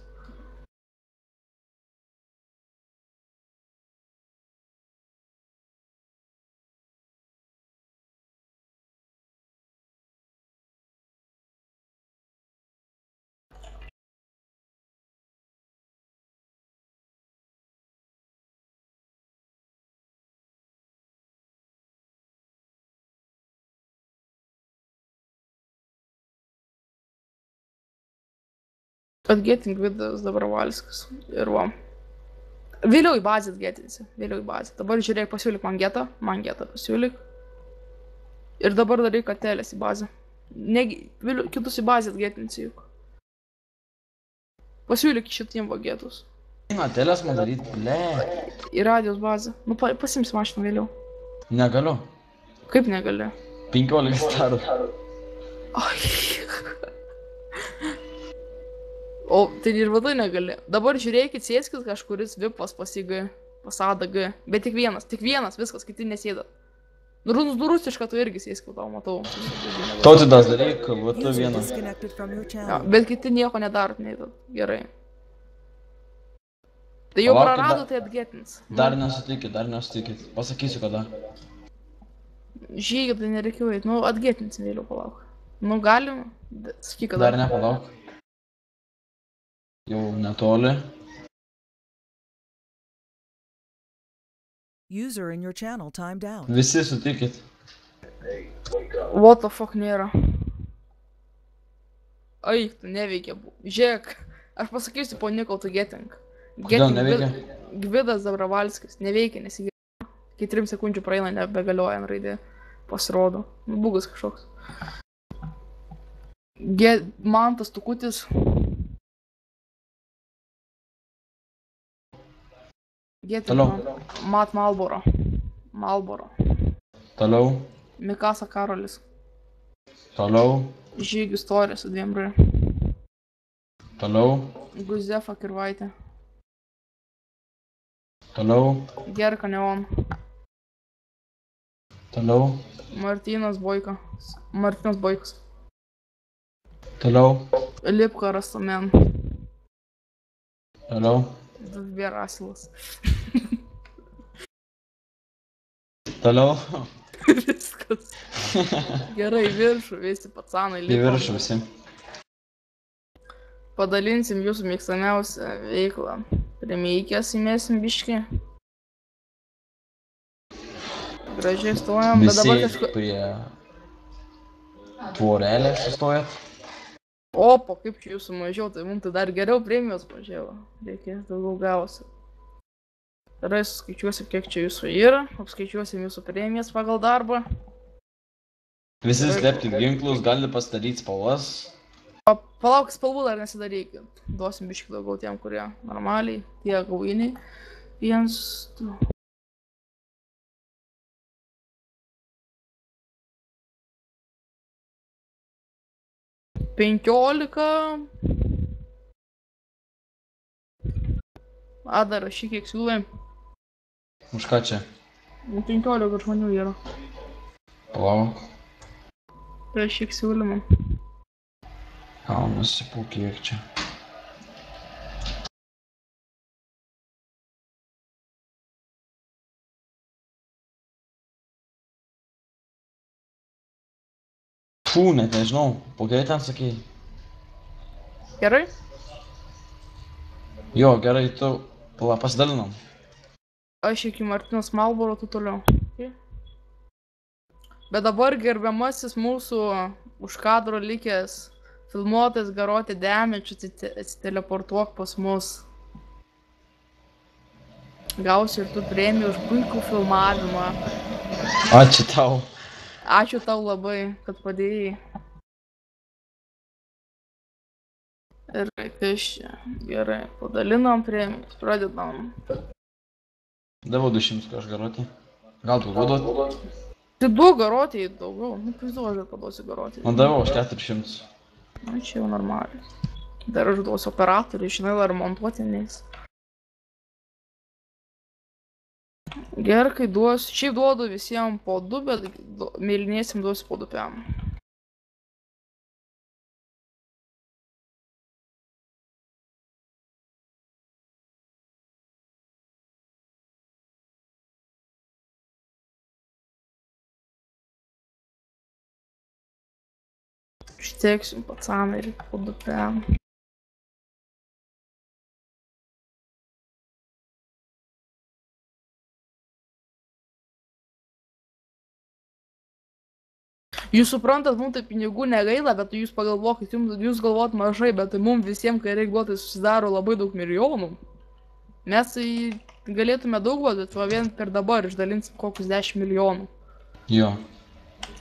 Atgeting vidas dabar valskas ir va. Vėliau į bazę atgetinsi, vėliau į bazę. Dabar žiūrėk, pasiūlyk man getą pasiūlyk. Ir dabar darai katelės į bazę. Negi, vėliau kitus į bazę atgetinsi juk. Pasiūlyk šitiem vagėtus. Atelės man daryt, ble. Į radijos bazę. Nu, pasims mašiną vėliau. Negaliu. Kaip negali? 15 starų. Ai. O, tai ir vadai negali. Dabar žiūrėkit, sėskit kažkuris vipas pas įg, pas ADG. Bet tik vienas, viskas, kiti nesėdat. Rusišką tu irgi sėskit, tau matau. Tautidas daryk, va tu User vienas. disconnected from your Ja, channel. bet kiti nieko nedarot, neįtat. Gerai. Tai jau Palaukit, prarado, tai atgetins. Dar nesutikit. Pasakysiu kada. Žygį tai nereikia eit, nu atgetinsim vėliau, palauk. Nu galim, sakyk kada. Dar nepalauk. Jau netoli. User in your channel timed out. Visi sutikit. What the fuck nėra. Ai, tu neveikia. Žiūrėk, aš pasakysiu po Nikoltų getting. Kodėl neveikia? Gvidas Zabravalskis. Neveikia, nesigirė. Kai 3 sekundžių praeina, nebegalioja ant raidė. Pasirodo. Bugas kažkoks. Mantas Tukutis. Toliau. Mat Malboro. Toliau. Mikasa Karolis. Toliau. Žygių istorija su 2 R. Toliau. Guzefa Kirvaitė. Toliau. Gerka Neon. Toliau. Martynas Boikas. Toliau. Lipka Rastamen. Toliau. Duvbė Rasilas. Toliau. Viskas. Gerai, viršų, visi patsanai Į liko. viršų visi. Padalinsim jūsų mėgstamiausią veiklą. Prie meikės įmėsim biškį. Gražiai stojam, bet dabar Visi kažkur... prie tvorelės sustojat. Opo, kaip čia jūsų mažiau, tai mums tai dar geriau premijos mažiau. Reikės daugiau gausi. Gerai, suskaičiuosim, kiek čia jūsų yra. Apskaičiuosim jūsų premijas pagal darbą. Visi slėpkit ginklus, galite pasidaryti spalvas. Palauk, spalvų dar nesidarykit. Duosim biškį daugiau tiem, kurie normaliai, tie gaujiniai. 1, 2. Penkiolika. Dar rašyk, kiek siūlai. Už ką čia? 15 žmonių yra. Palauk. Rašyk siūlymą. Kaunasi po kiek čia. Fū, net nežinau. Po kiek ten sakei? Gerai? Jo, gerai, tu pasidalinam. Aš iki Martinas Malboro, tu toliau. Okay. Bet dabar gerbiamasis mūsų už kadro likęs filmuotas Garoti Demečių atsiteleportuok pas mus. Gausi ir tu premiją už puikų filmavimą. Ačiū tau. Ačiū tau labai, kad padėjai. Ir kas čia? Gerai, padalinam premijas, pradedam. Davau 200 aš Garoti. Gal tu duot? Tai duok Garotį daugiau, nu pizduoju, kad paduosi Garotį. Man davau aš 400. Na, čia jau normaliai. Dar aš duosiu operatoriui, žinai, dar montuoti neis. Gerkai duosiu, šiaip duodu visiems po 2, bet mėlyniesim duosiu po 2 PM. Šteksim patsaną ir po 2 PM. Jūs suprantat, mums tai pinigų negaila, bet jūs pagalvokit, jūs galvot mažai, bet tai mums visiems, kai reikia duoti, susidaro labai daug milijonų. Mes tai galėtume daug duoti, bet vien per dabar išdalinsim kokius 10 milijonų. Jo.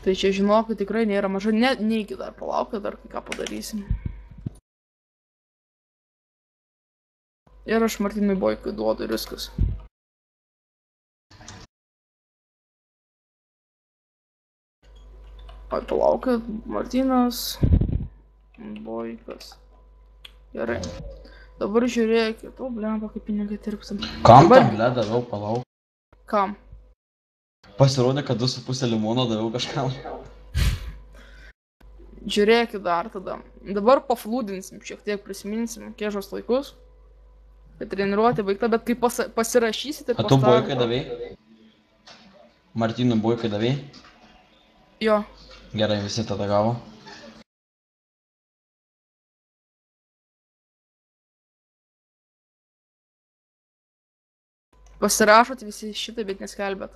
Tai čia žinok, tikrai nėra mažai, neiki dar, palauk, dar ką padarysim. Ir aš Martynui Boikui duodu ir viskas. Oi, palaukit, Martynas Boikas. Gerai. Dabar žiūrėkit, o blemba, kaip pinigai tirpsim. Kam tam, ble, daviau, palauk. Kam? Pasirodė, kad 2,5 limono daviau kažkam. Žiūrėkit dar tada. Dabar paflūdinsim, šiek tiek prisiminsim Kėžos laikus. Tai treniruotė baigta, bet kai pasirašysite... O tu Boikai davei? Martynui Boikai davei? Jo. Gerai, visi tada gavo. Pasirašot visi šitą, bet neskelbėt.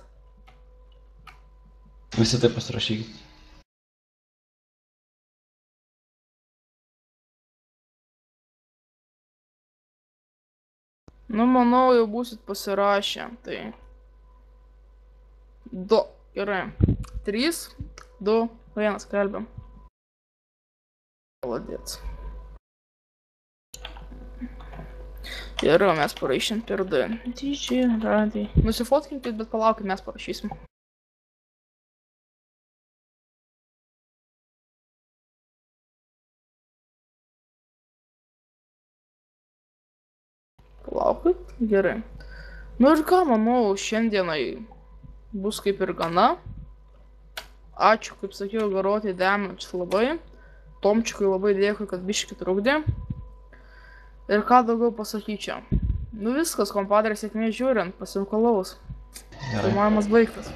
Visi tai pasirašykit. Nu, manau, jau būsit pasirašę, tai... 2, gerai. 3, 2, 1, skelbiam. Paladėts. Gerai, mes parašym per D. Didžiai, radiai. Nusifotkinkit, bet palaukit, mes parašysim. Palaukit, gerai. Nu ir ką, manau, šiandienai bus kaip ir gana. Ačiū, kaip sakiau, Garotei Damage labai. Tomčikui labai dėkui, kad biškį trukdė. Ir ką daugiau pasakyčiau. Nu viskas, kompadrė, sėkmės žiūrint, pasiukalaus. Filmavimas baigtas.